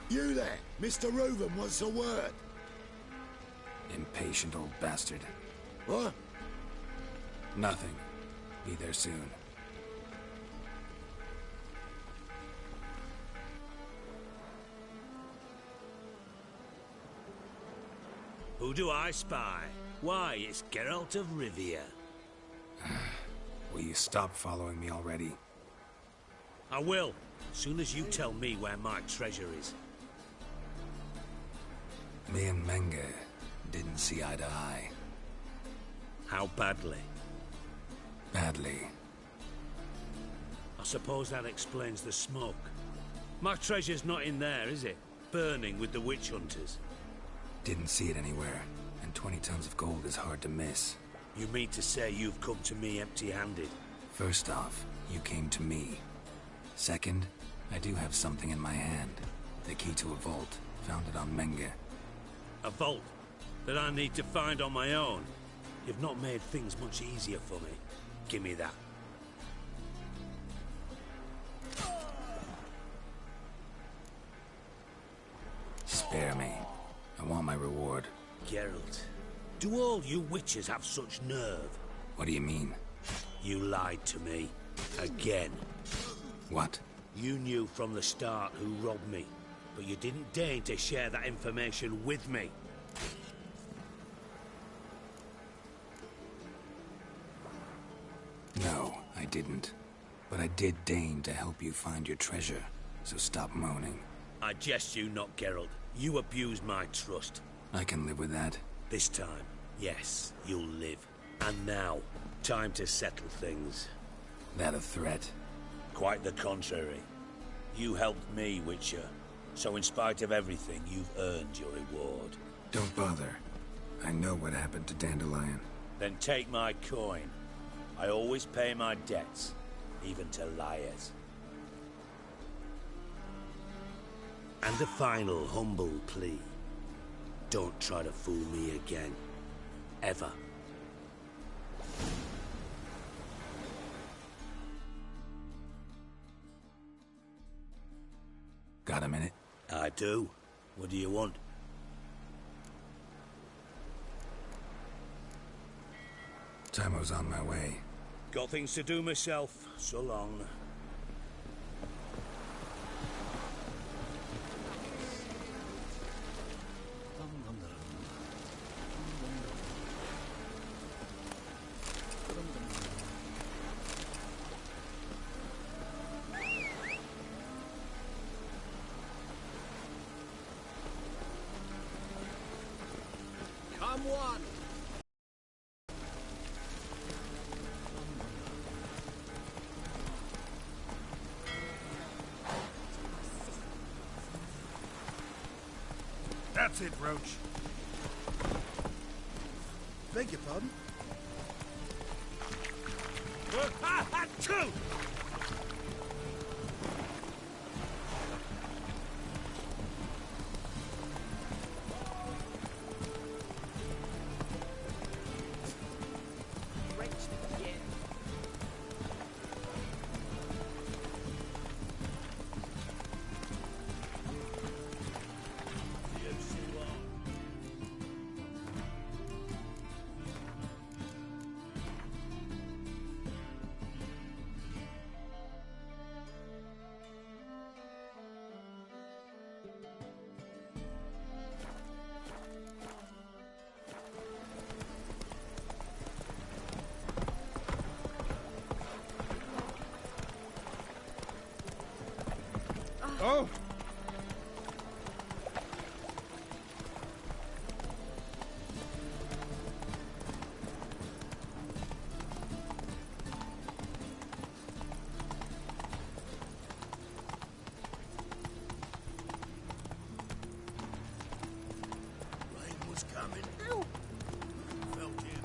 Speaker 13: You there, Mr. Reuven wants a word.
Speaker 3: Impatient old bastard.
Speaker 13: What?
Speaker 3: Nothing. Be there soon.
Speaker 6: Who do I spy? Why, it's Geralt of Rivia.
Speaker 3: Will you stop following me already?
Speaker 6: I will, as soon as you tell me where my treasure is.
Speaker 3: Me and Menge didn't see eye to eye.
Speaker 6: How badly?
Speaker 3: Badly.
Speaker 6: I suppose that explains the smoke. My treasure's not in there, is it? Burning with the witch hunters.
Speaker 3: Didn't see it anywhere, and 20 tons of gold is hard to miss.
Speaker 6: You mean to say you've come to me empty-handed?
Speaker 3: First off, you came to me. Second, I do have something in my hand. The key to a vault, found it on Menge.
Speaker 6: A vault that I need to find on my own. You've not made things much easier for me. Give me that.
Speaker 3: Spare me. I want my reward.
Speaker 6: Geralt, do all you witches have such nerve?
Speaker 3: What do you mean?
Speaker 6: You lied to me. Again.
Speaker 3: What?
Speaker 6: You knew from the start who robbed me, but you didn't deign to share that information with me.
Speaker 3: No, I didn't. But I did deign to help you find your treasure, so stop moaning.
Speaker 6: I jest you not, Geralt. You abused my trust.
Speaker 3: I can live with that.
Speaker 6: This time, yes, you'll live. And now, time to settle things.
Speaker 3: That a threat?
Speaker 6: Quite the contrary. You helped me, Witcher. So in spite of everything, you've earned your reward.
Speaker 3: Don't bother. I know what happened to Dandelion.
Speaker 6: Then take my coin. I always pay my debts, even to liars. And a final humble plea. Don't try to fool me again. Ever.
Speaker 3: Got a minute?
Speaker 2: do. What do you want?
Speaker 3: Tamo's on my way.
Speaker 2: Got things to do myself. So long.
Speaker 10: Come one!
Speaker 14: That's it, Roach.
Speaker 5: Beg your pardon?
Speaker 14: Two! Oh!
Speaker 2: Rain was coming. Ow! Felt it.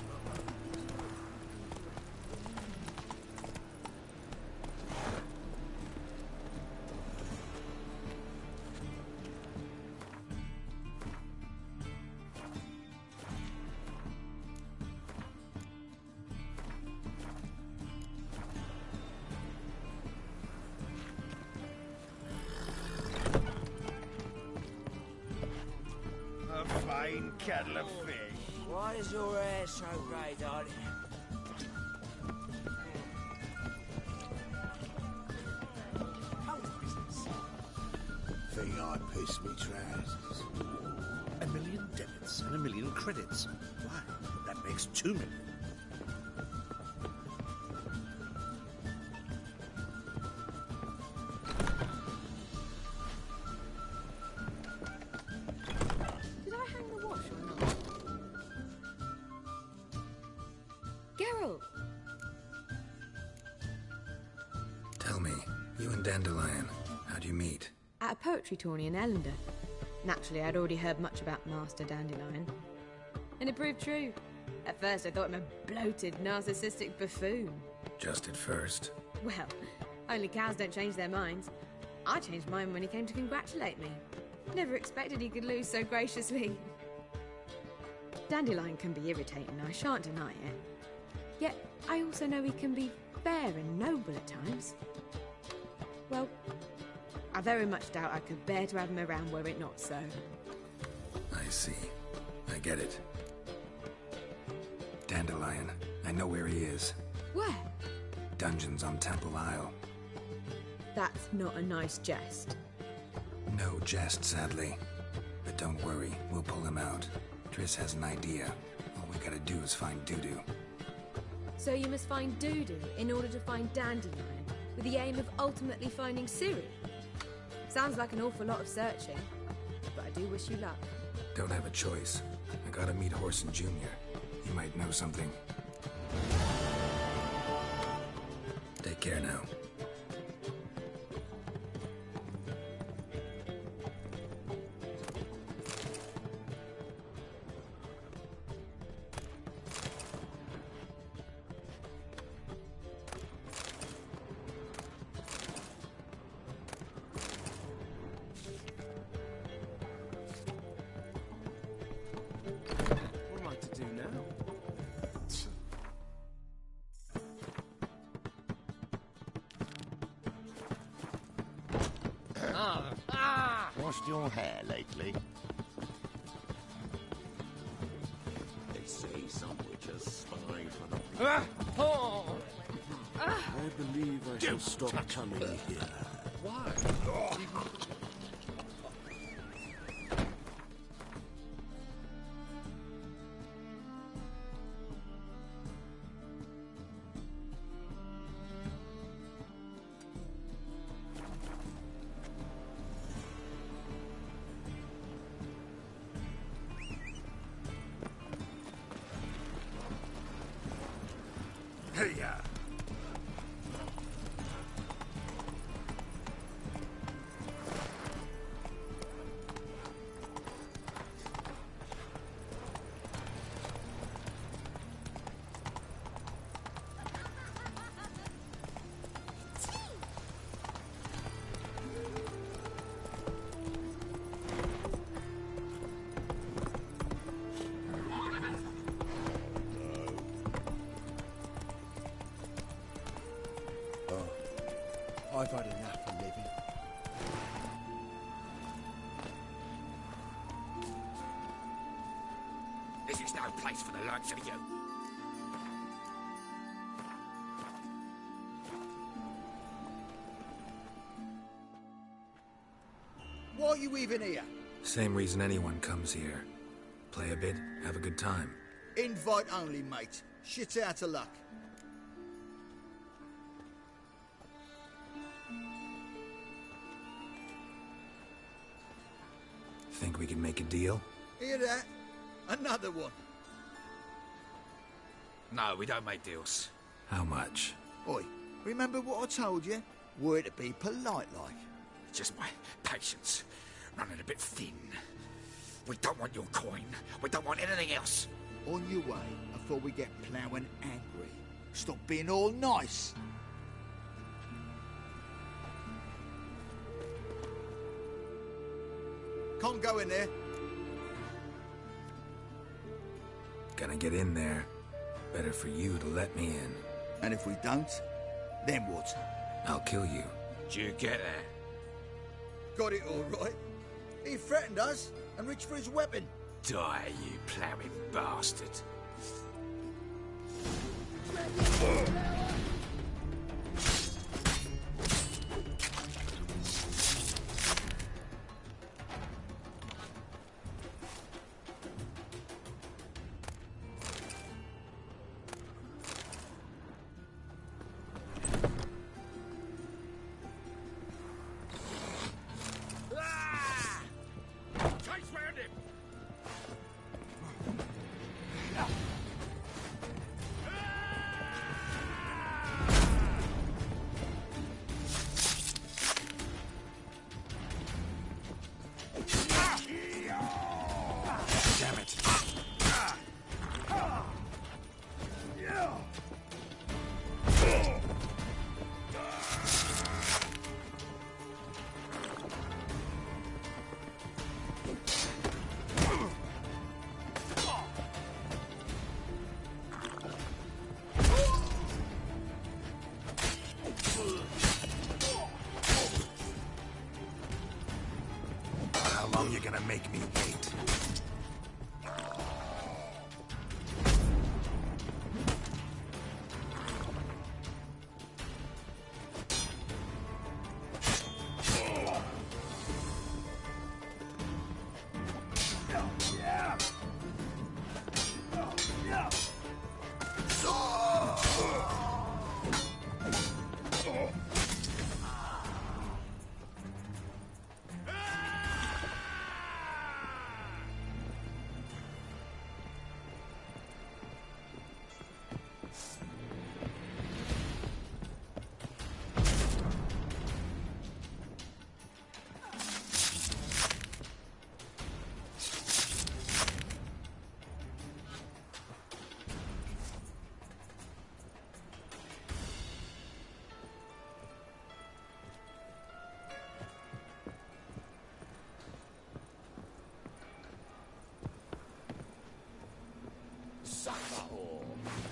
Speaker 14: A fine kettle of fish.
Speaker 4: Why is your hair so grey, darling? How's business?
Speaker 2: Think I pissed me trousers.
Speaker 15: 1 million debits and 1 million credits. Why, that makes 2 million.
Speaker 8: Did I hang the wash or not? Geralt!
Speaker 3: Tell me, you and Dandelion, how'd you meet?
Speaker 16: At a poetry tourney in Ellender. Naturally, I'd already heard much about Master Dandelion. And it proved true. At first, I thought him a bloated, narcissistic buffoon.
Speaker 3: Just at first.
Speaker 16: Well, only cows don't change their minds. I changed mine when he came to congratulate me. Never expected he could lose so graciously. Dandelion can be irritating, I shan't deny it. Yet, I also know he can be fair and noble at times. Well, I very much doubt I could bear to have him around were it not so.
Speaker 3: I see. I get it. Dandelion, I know where he is.
Speaker 16: Where?
Speaker 3: Dungeons on Temple Isle.
Speaker 16: That's not a nice jest.
Speaker 3: No jest, sadly. But don't worry, we'll pull him out. Triss has an idea. All we gotta do is find Dudu.
Speaker 16: So you must find Dudu in order to find Dandelion, with the aim of ultimately finding Ciri. Sounds like an awful lot of searching, but I do wish you luck.
Speaker 3: Don't have a choice. I gotta meet Horson Jr. He might know something. Take care now.
Speaker 10: What am I to do now?
Speaker 17: lost your hair lately?
Speaker 2: They say some witches spy for the...
Speaker 16: Ah!
Speaker 2: I believe I shall stop coming here.
Speaker 15: Why?
Speaker 3: Hey-ya!
Speaker 5: I've had enough of living.
Speaker 9: This is no place for the likes of you.
Speaker 5: Why are you even here?
Speaker 3: Same reason anyone comes here. Play a bit, have a good time.
Speaker 5: Invite only, mate. Shit's out of luck.
Speaker 3: Think we can make a deal?
Speaker 5: Hear that? Another one.
Speaker 9: No, we don't make deals.
Speaker 3: How much?
Speaker 5: Oi, remember what I told you? We're to be polite like.
Speaker 9: Just my patience running a bit thin. We don't want your coin. We don't want anything else.
Speaker 5: On your way before we get ploughing angry. Stop being all nice. Can't go in there.
Speaker 3: Gonna get in there. Better for you to let me in.
Speaker 5: And if we don't, then what?
Speaker 3: I'll kill you.
Speaker 9: Did you get there?
Speaker 5: Got it all right. He threatened us and reached for his weapon.
Speaker 9: Die, you ploughing bastard.
Speaker 3: Damn it. How long you gonna make me wait?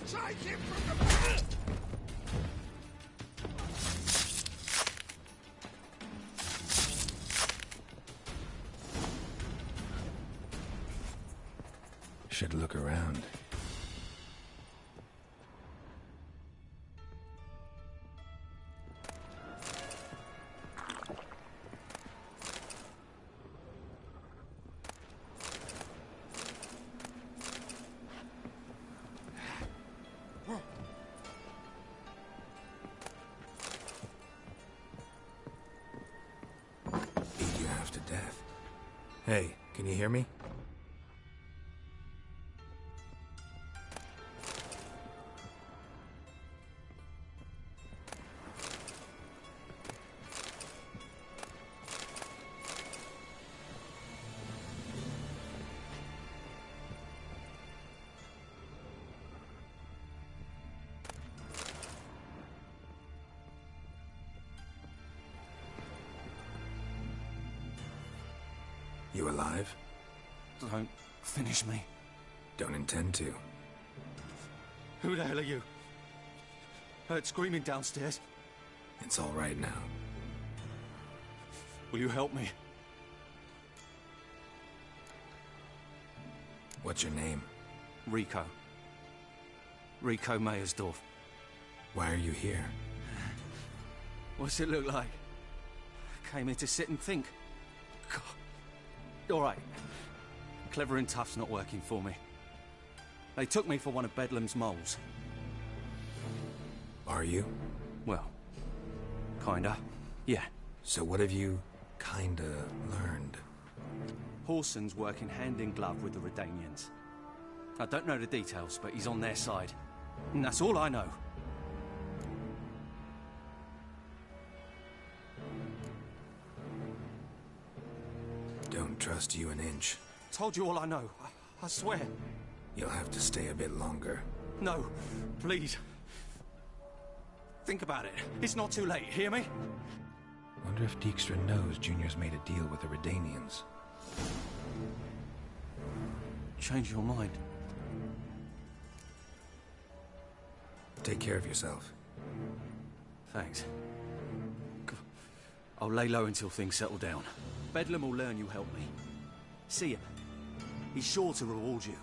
Speaker 9: Take him from the back!
Speaker 3: should look around. Beat you half to death. Hey, can you hear me? You alive?
Speaker 17: Don't finish me.
Speaker 3: Don't intend to.
Speaker 17: Who the hell are you? Heard screaming downstairs.
Speaker 3: It's all right now.
Speaker 17: Will you help me?
Speaker 3: What's your name?
Speaker 17: Rico. Rico Mayersdorf.
Speaker 3: Why are you here?
Speaker 17: What's it look like? Came here to sit and think. God. All right. Clever and tough's not working for me. They took me for one of Bedlam's moles.
Speaker 3: Are you?
Speaker 17: Well, kinda. Yeah.
Speaker 3: So what have you kinda learned?
Speaker 17: Horson's working hand in glove with the Redanians. I don't know the details, but he's on their side. And that's all I know.
Speaker 3: Don't trust you an inch.
Speaker 17: Told you all I know. I swear.
Speaker 3: You'll have to stay a bit longer.
Speaker 17: No, please. Think about it. It's not too late, hear me?
Speaker 3: Wonder if Dijkstra knows Junior's made a deal with the Redanians.
Speaker 17: Change your mind.
Speaker 3: Take care of yourself.
Speaker 17: Thanks. I'll lay low until things settle down. Bedlam will learn you helped me. See him. He's sure to reward you.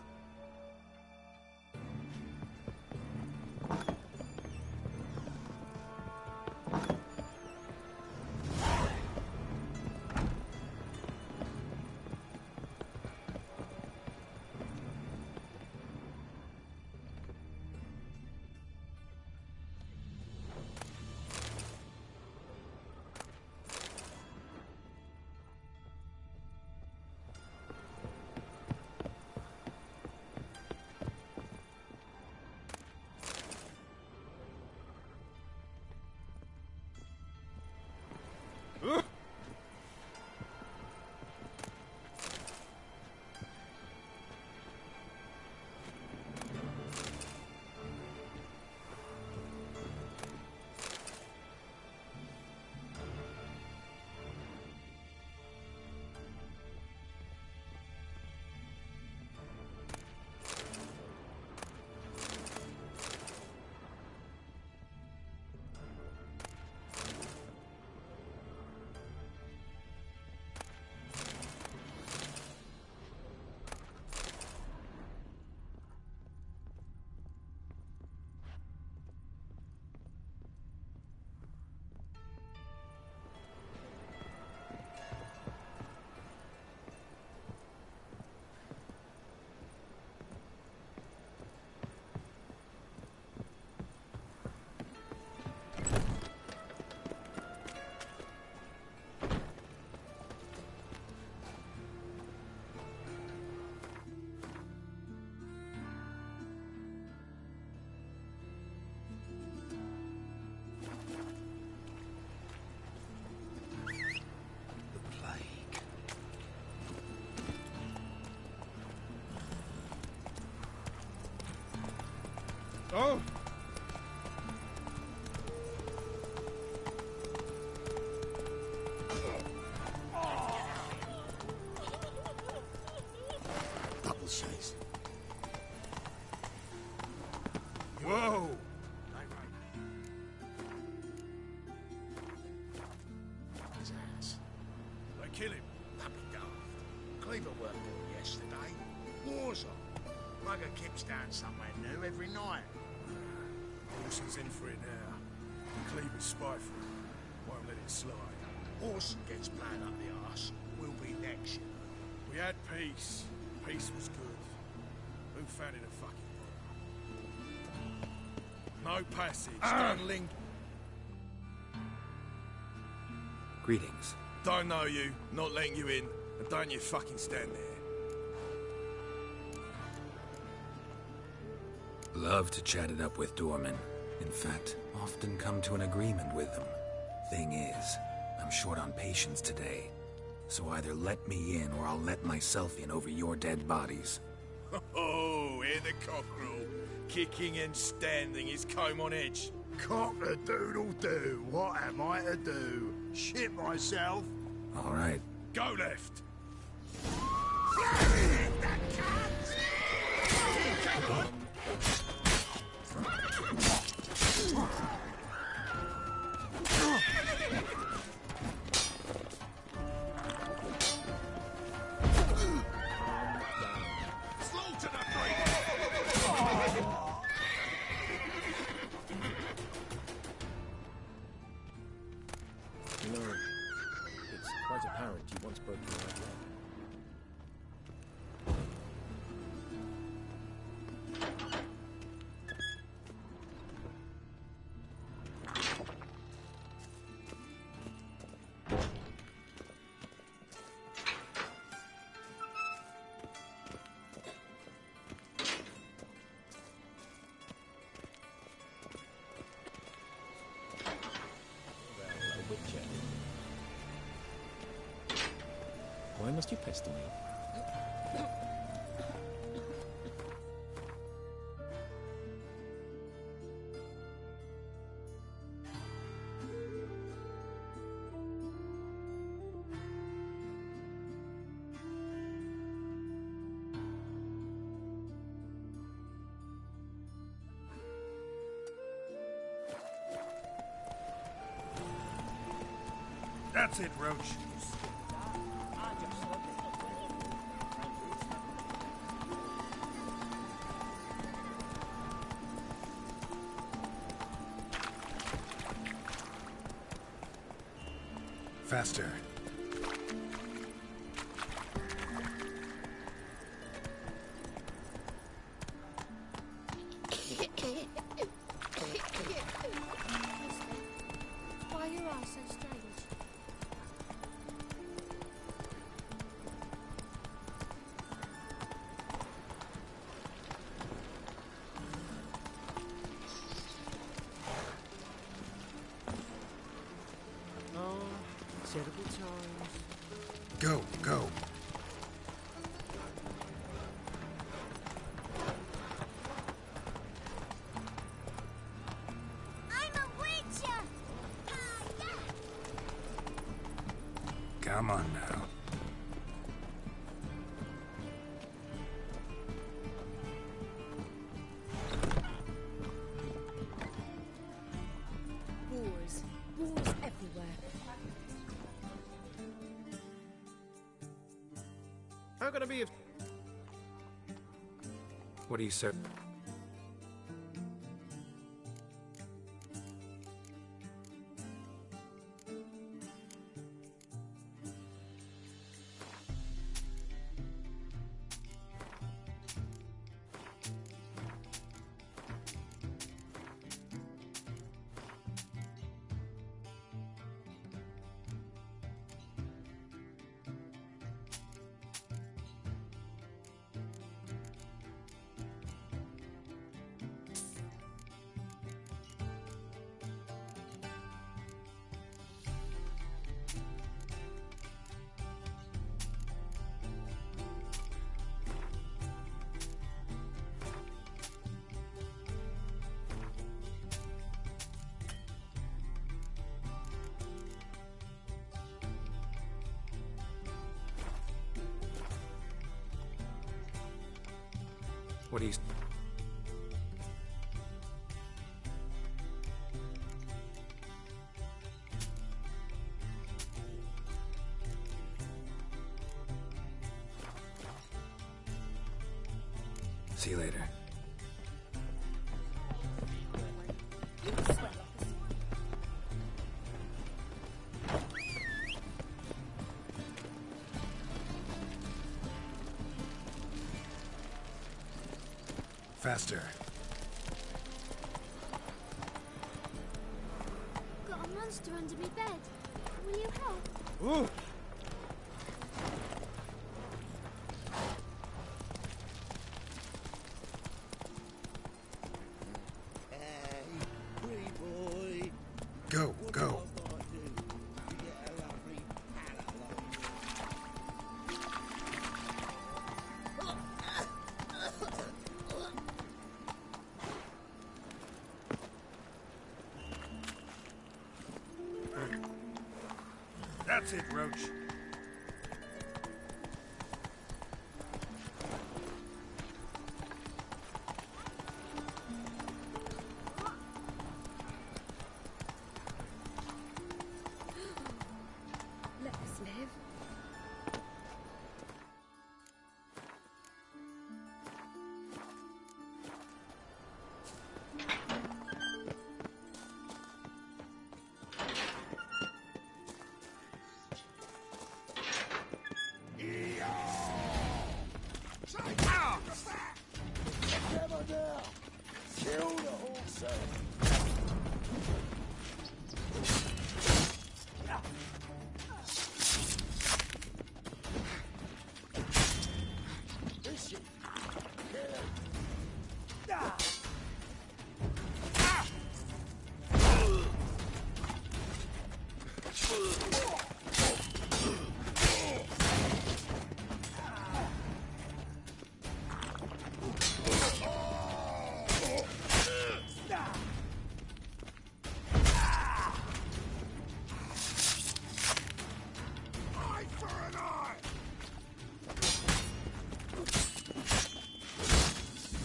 Speaker 14: Oh!
Speaker 13: Double chase.
Speaker 14: Whoa!
Speaker 13: His ass.
Speaker 14: They kill him.
Speaker 13: That'd be daft. Cleaver work done yesterday. War's on.
Speaker 18: Bugger keeps down somewhere new every night.
Speaker 14: Orson's in for it now. Cleve is spiteful. Won't let it slide.
Speaker 18: Orson gets blown up the arse. We'll be next, you know.
Speaker 14: We had peace. Peace was good. Who founded a fucking war? No passage. Don't linger.
Speaker 3: Greetings.
Speaker 14: Don't know you. Not letting you in. And don't you fucking stand there.
Speaker 3: Love to chat it up with doormen. In fact, often come to an agreement with them. Thing is, I'm short on patience today. So either let me in or I'll let myself in over your dead bodies.
Speaker 14: Oh, hear the cockerel. Kicking and standing, his comb on edge.
Speaker 18: Cock-a-doodle-doo. What am I to do? Shit myself?
Speaker 3: All right.
Speaker 14: Go left.
Speaker 7: You know, it's quite apparent you once broke your right leg. Why must you pester me?
Speaker 14: That's it, Roach.
Speaker 3: Faster.
Speaker 12: Why you are so strange?
Speaker 10: Oh, terrible times.
Speaker 3: Go, go.
Speaker 12: I'm a witcher!
Speaker 3: Come on now.
Speaker 16: Wars. Wars everywhere.
Speaker 10: How can I be of...
Speaker 3: What do you say? What do you... See you later. Faster.
Speaker 12: Got a monster under me bed. Will you help?
Speaker 10: Ooh!
Speaker 3: Go, go.
Speaker 14: That's it, Roach.
Speaker 16: Let us live.
Speaker 18: Kill the horse.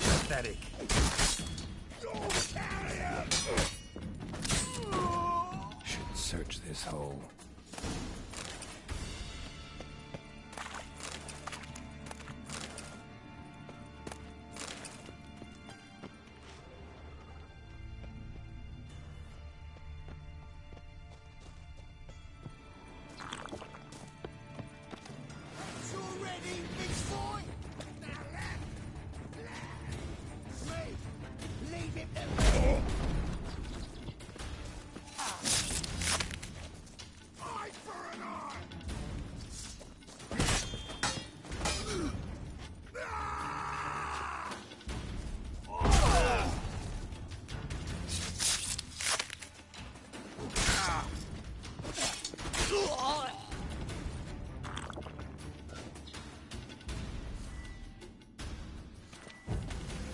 Speaker 14: Pathetic.
Speaker 3: Should search this hole.
Speaker 18: It's already big boy. Now leave it to me. Eye for an eye.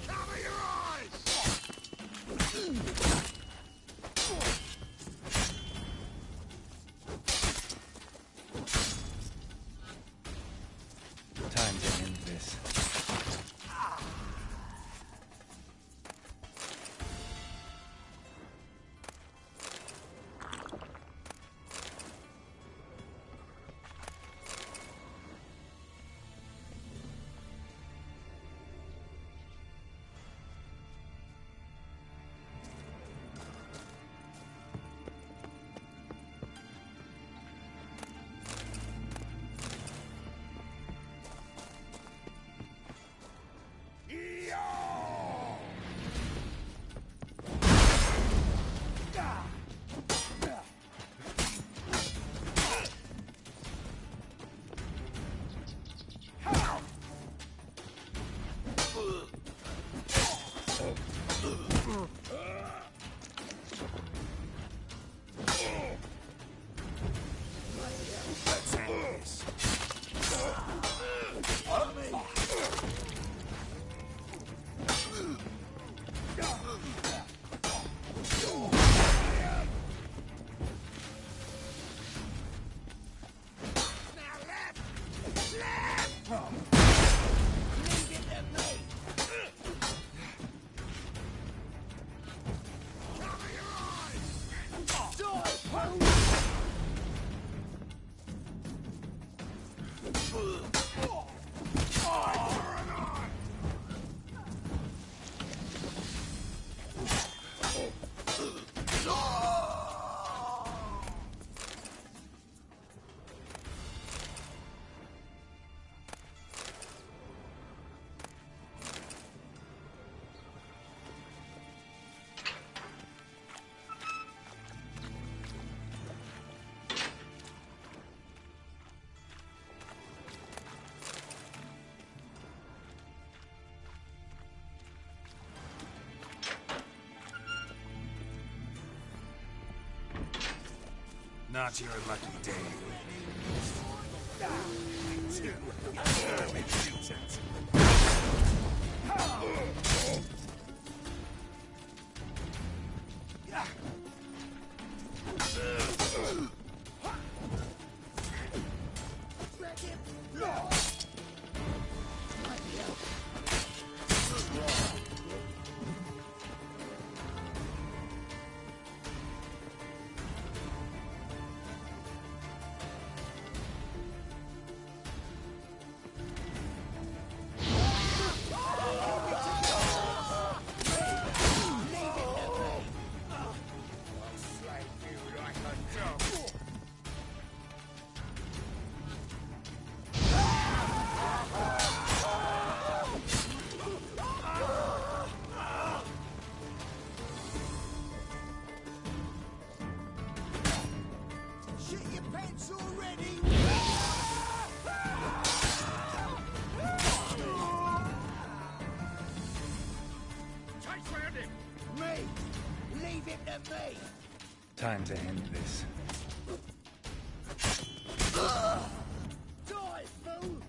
Speaker 18: Cover your eyes!
Speaker 3: Time to end this.
Speaker 14: Let's end this. Not your lucky day.
Speaker 11: Two vermin mutants.
Speaker 3: Time to end this.
Speaker 5: Die, fool!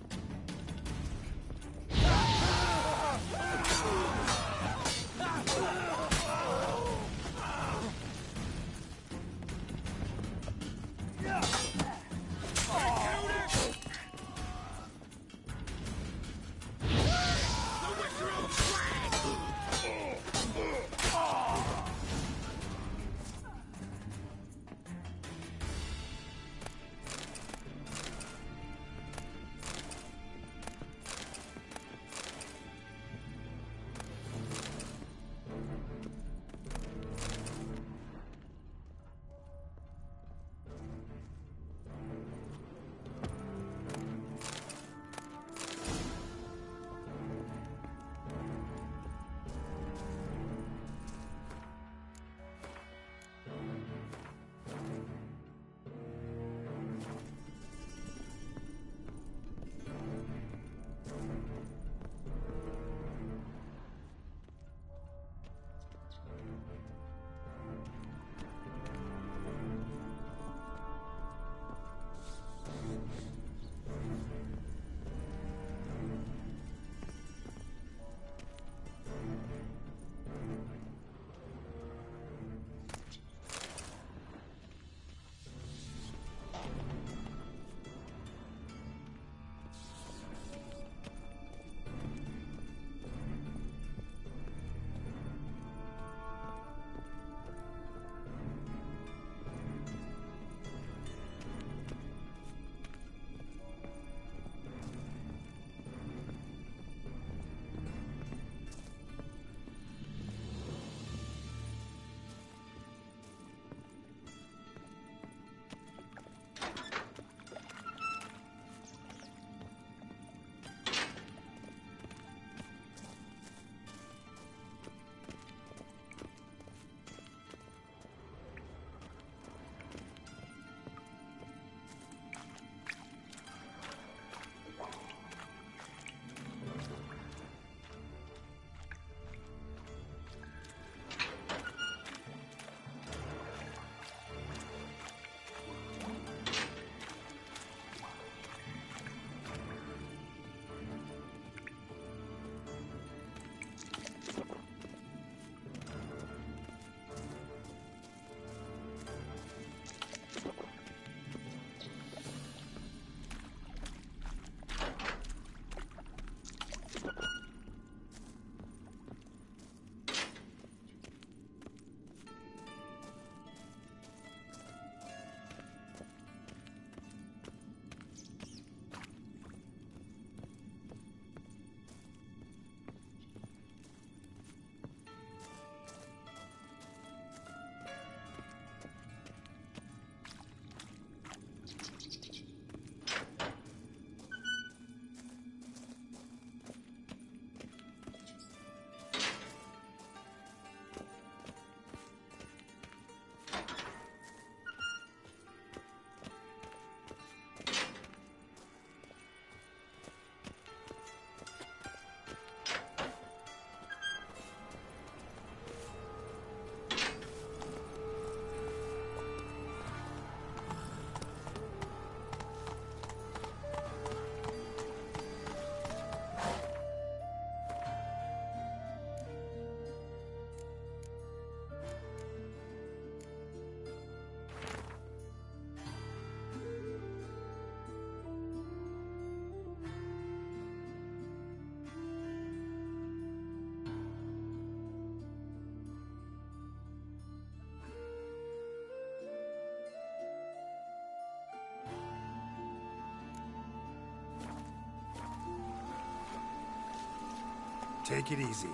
Speaker 3: Take it easy.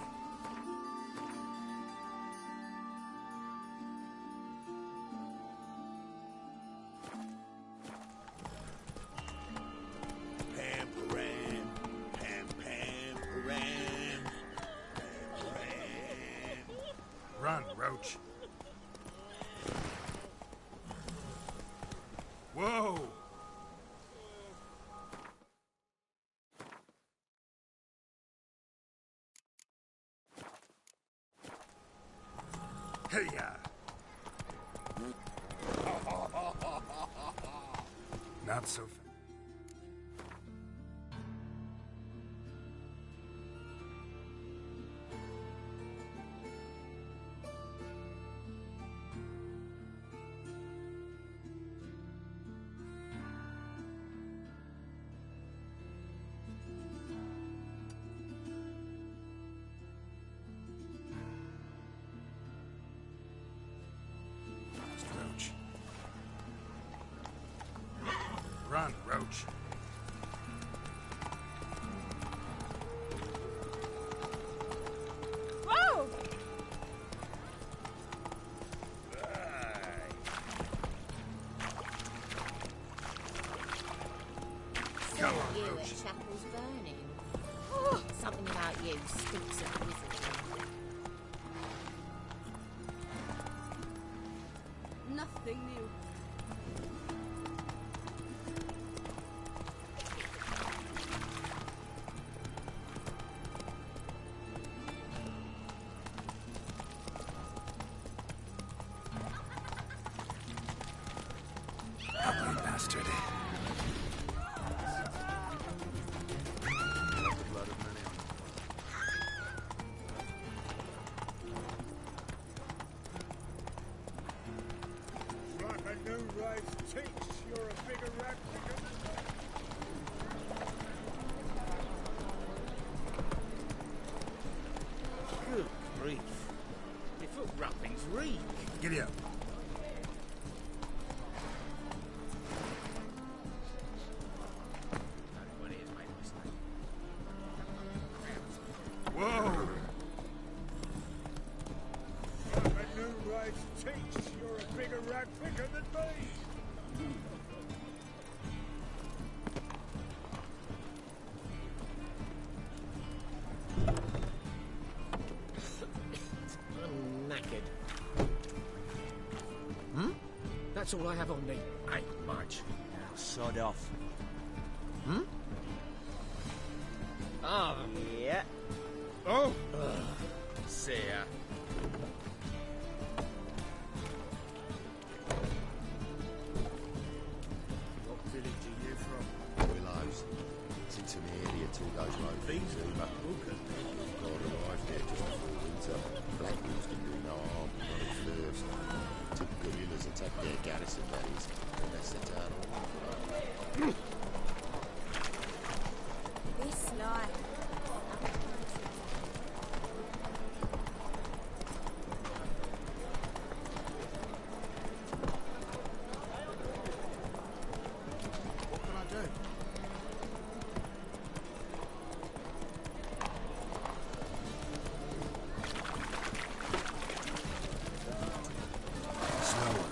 Speaker 18: Pam-param, pam-pam-param, pam-param.
Speaker 3: Run, Roach. Whoa! Hey-ya! Not so fast. Roach. Run, Roach.
Speaker 16: Whoa!
Speaker 3: Come on,
Speaker 19: You
Speaker 3: Roach.
Speaker 19: at Chapel's burning. Something about you stinks of wizardry.
Speaker 16: Nothing new.
Speaker 3: Ugly bastard.
Speaker 14: Like a new race thinks you're a bigger rat than
Speaker 15: Good grief. Your foot wrappings reek.
Speaker 3: Giddy up. Whoa!
Speaker 14: Like a new race thinks you're a bigger rat picker than me.
Speaker 15: I'm knackered. That's all I have on me. Ain't much.
Speaker 4: Now, sod off.
Speaker 15: Oh, yeah. Oh! See ya.
Speaker 14: What village are you from?
Speaker 13: Willows. It's into the area till those road things Uma. God arrived there just before winter. Black wolves can do no harm, not at first. Took gorillas attacked their garrison days, and they set out on
Speaker 1: This life.
Speaker 15: What can I do?
Speaker 3: Slower.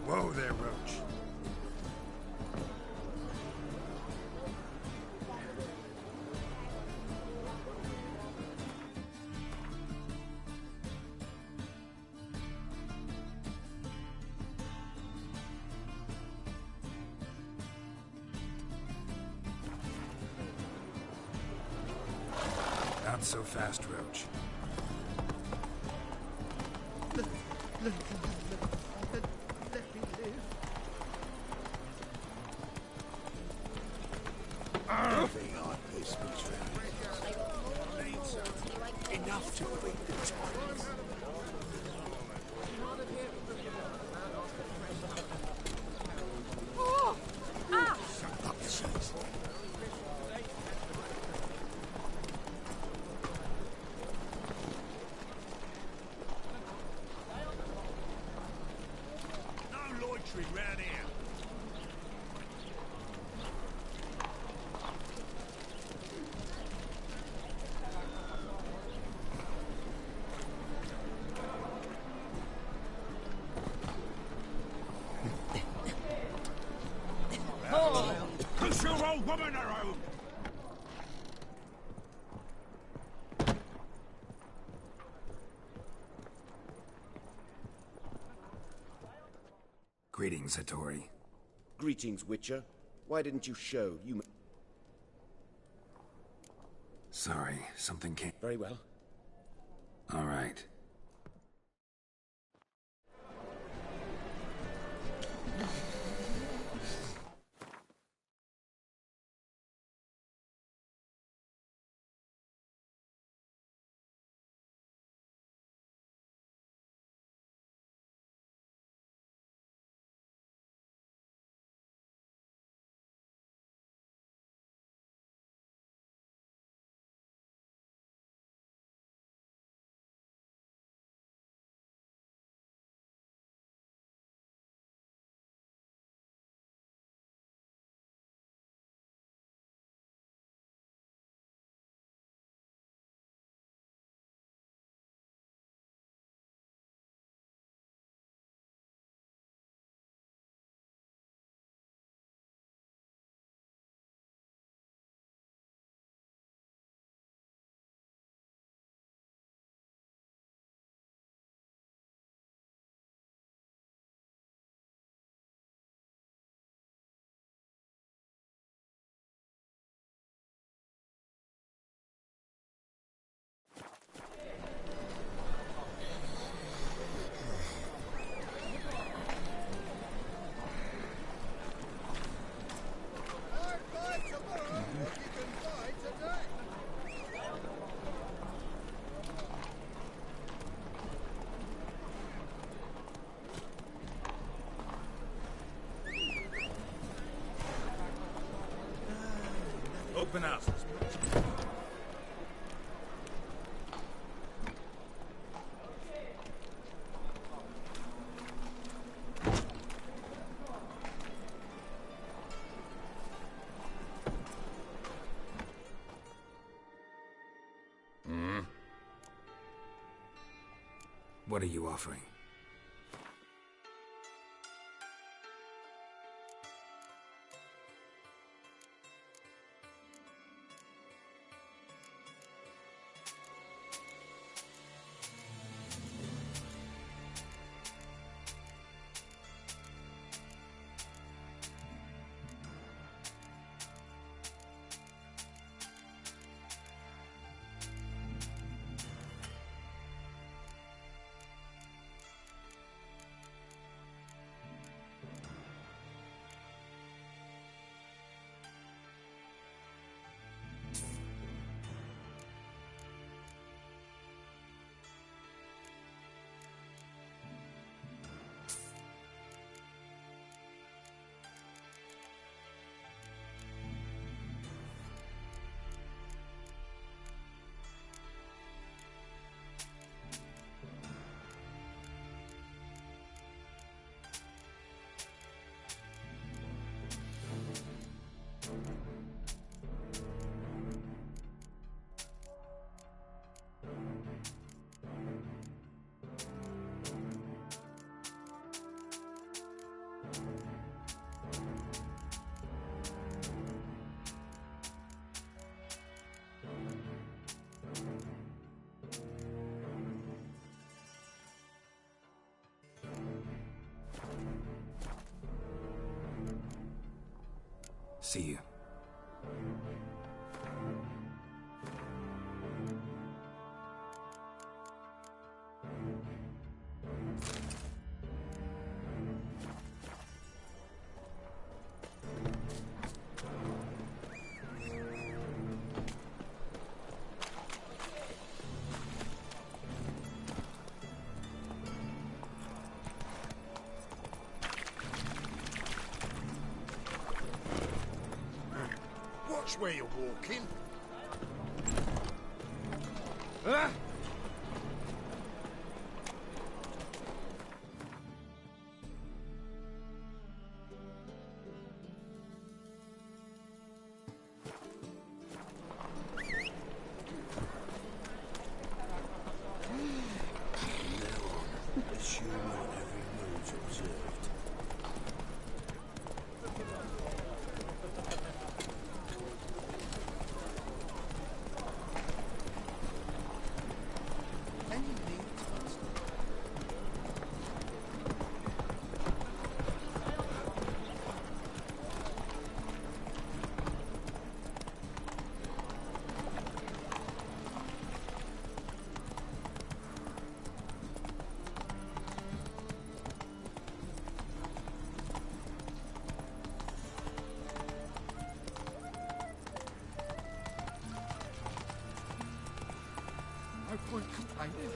Speaker 3: Whoa there, Roach. Not so fast, Roach.
Speaker 15: Let me live.
Speaker 18: Nothing like this betrayal. Enough to beat the times.
Speaker 1: Oh! Ah!
Speaker 18: Shut up, Shakes.
Speaker 9: woman around!
Speaker 3: Greetings, Hattori.
Speaker 20: Greetings, Witcher. Why didn't you show?
Speaker 3: Sorry, something came...
Speaker 20: Very well.
Speaker 3: All right.
Speaker 9: Open up.
Speaker 3: What are you offering? See you.
Speaker 18: Watch where you're walking.
Speaker 10: Ah!
Speaker 2: Assume not every move's observed.
Speaker 9: point complaining.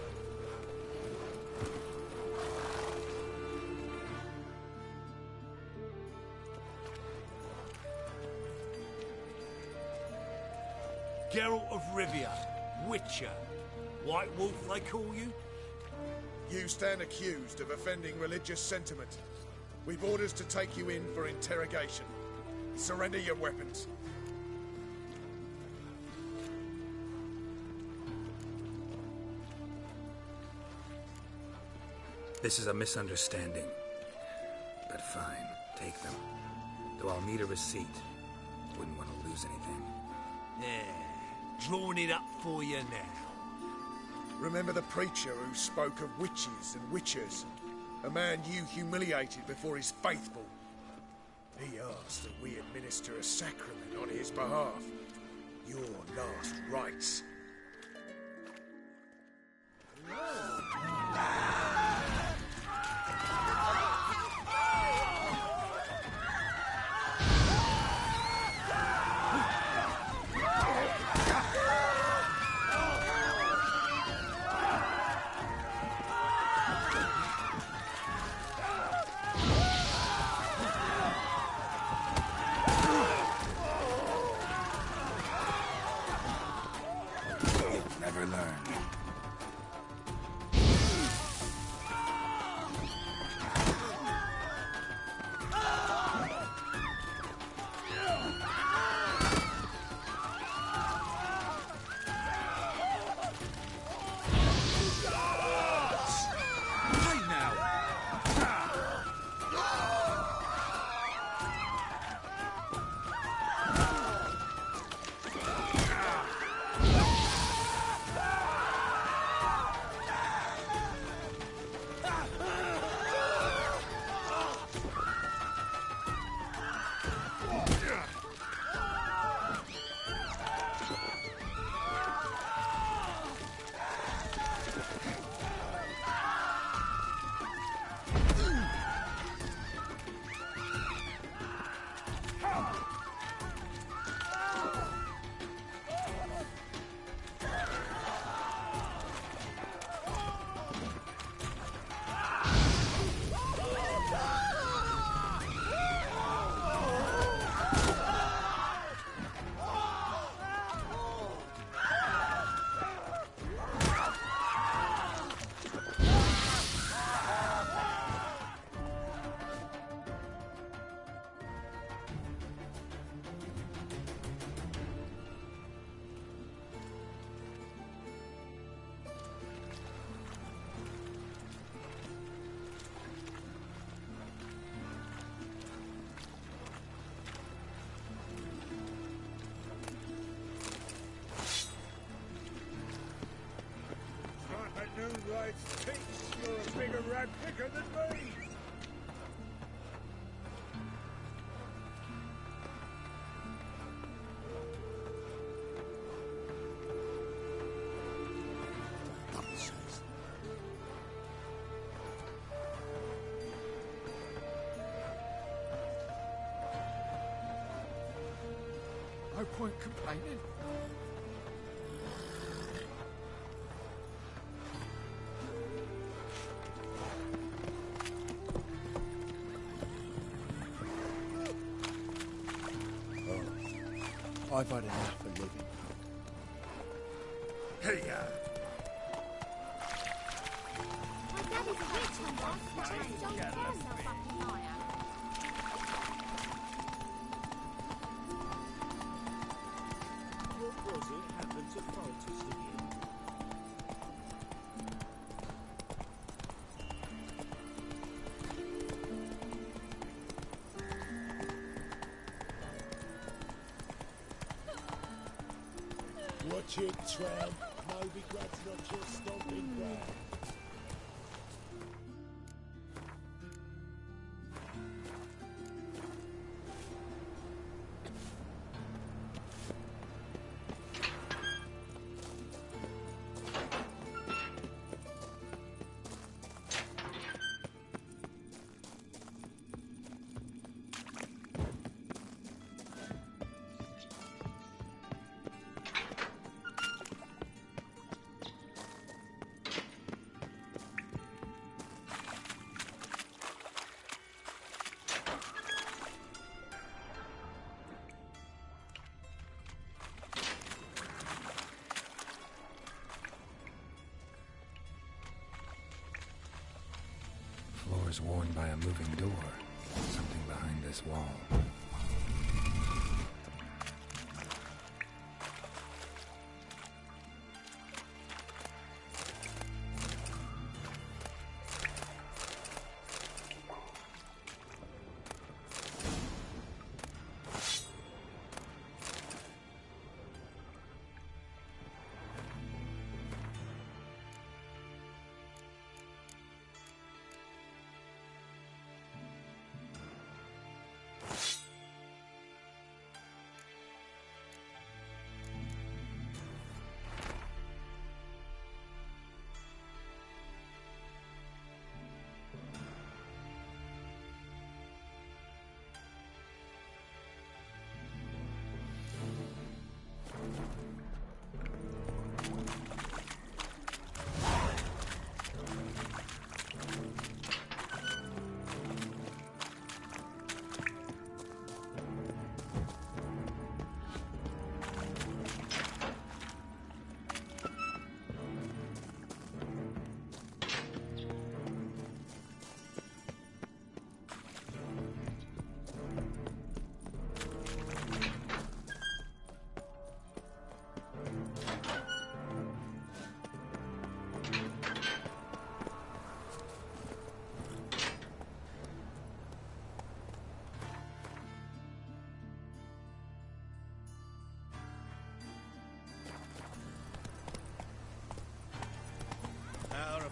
Speaker 6: Geralt of Rivia, Witcher. White Wolf, they call you?
Speaker 14: You stand accused of offending religious sentiment. We've orders to take you in for interrogation. Surrender your weapons.
Speaker 3: This is a misunderstanding. But fine, take them. Though I'll need a receipt. Wouldn't want to lose anything.
Speaker 6: Yeah, drawing it up for you now.
Speaker 14: Remember the preacher who spoke of witches and witchers? A man you humiliated before his faithful. He asked that we administer a sacrament on his behalf. Your last rites.
Speaker 3: Never learn.
Speaker 11: Life's peace, you're a bigger rat picker than me!
Speaker 9: No point complaining.
Speaker 10: I've had enough of living.
Speaker 14: Hey,
Speaker 12: My daddy's a witch hunter. He's John Turner fucking liar.
Speaker 11: What was it happened to Francis again? Watch it, tramp. Novigrad's not your stomping ground.
Speaker 3: doors worn by a moving door. Something behind this wall.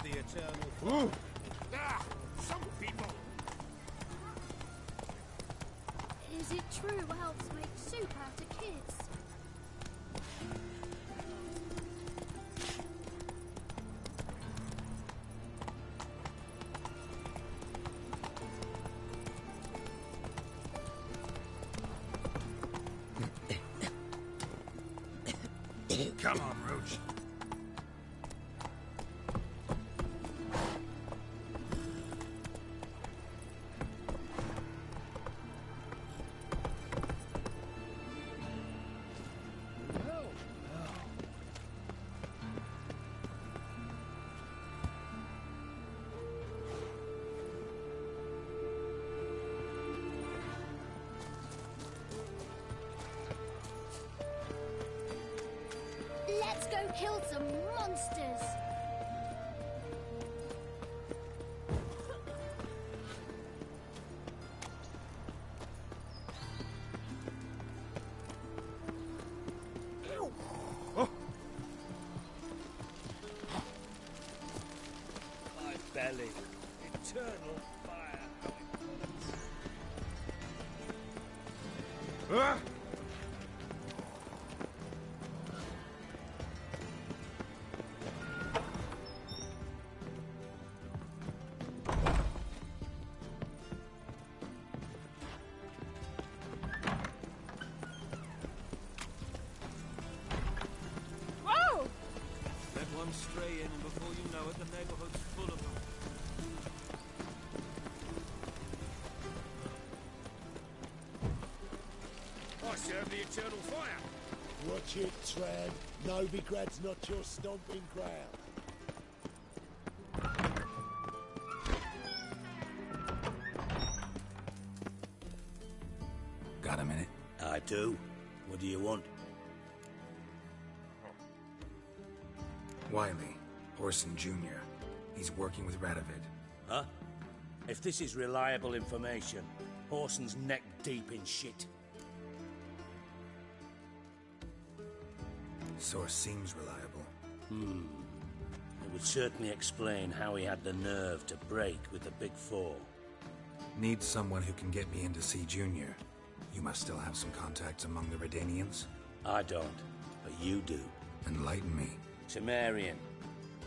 Speaker 15: The eternal.
Speaker 9: Some people.
Speaker 12: Is it true elves make soup out of kids?
Speaker 9: Come on, Roach.
Speaker 12: Let's go kill some monsters!
Speaker 4: My belly. Eternal fire.
Speaker 14: Ah!
Speaker 4: Let one stray in, and before you know it, the neighborhood's full of them.
Speaker 14: I serve the eternal fire.
Speaker 18: Watch it, Tran. Novigrad's not your stomping ground.
Speaker 3: Got a minute?
Speaker 2: I do. What do you want?
Speaker 3: Wiley, Orson Jr. He's working with Radovid.
Speaker 4: Huh? If this is reliable information, Orson's neck deep in shit.
Speaker 3: Source seems reliable.
Speaker 4: It would certainly explain how he had the nerve to break with the Big Four.
Speaker 3: Need someone who can get me in to see Junior. You must still have some contacts among the Redanians?
Speaker 4: I don't, but you do.
Speaker 3: Enlighten me.
Speaker 4: Temerian,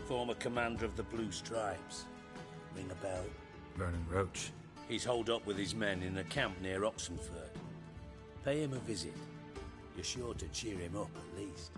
Speaker 4: former commander of the Blue Stripes. Ring a bell?
Speaker 3: Vernon Roach.
Speaker 4: He's holed up with his men in a camp near Oxenford. Pay him a visit. You're sure to cheer him up, at least.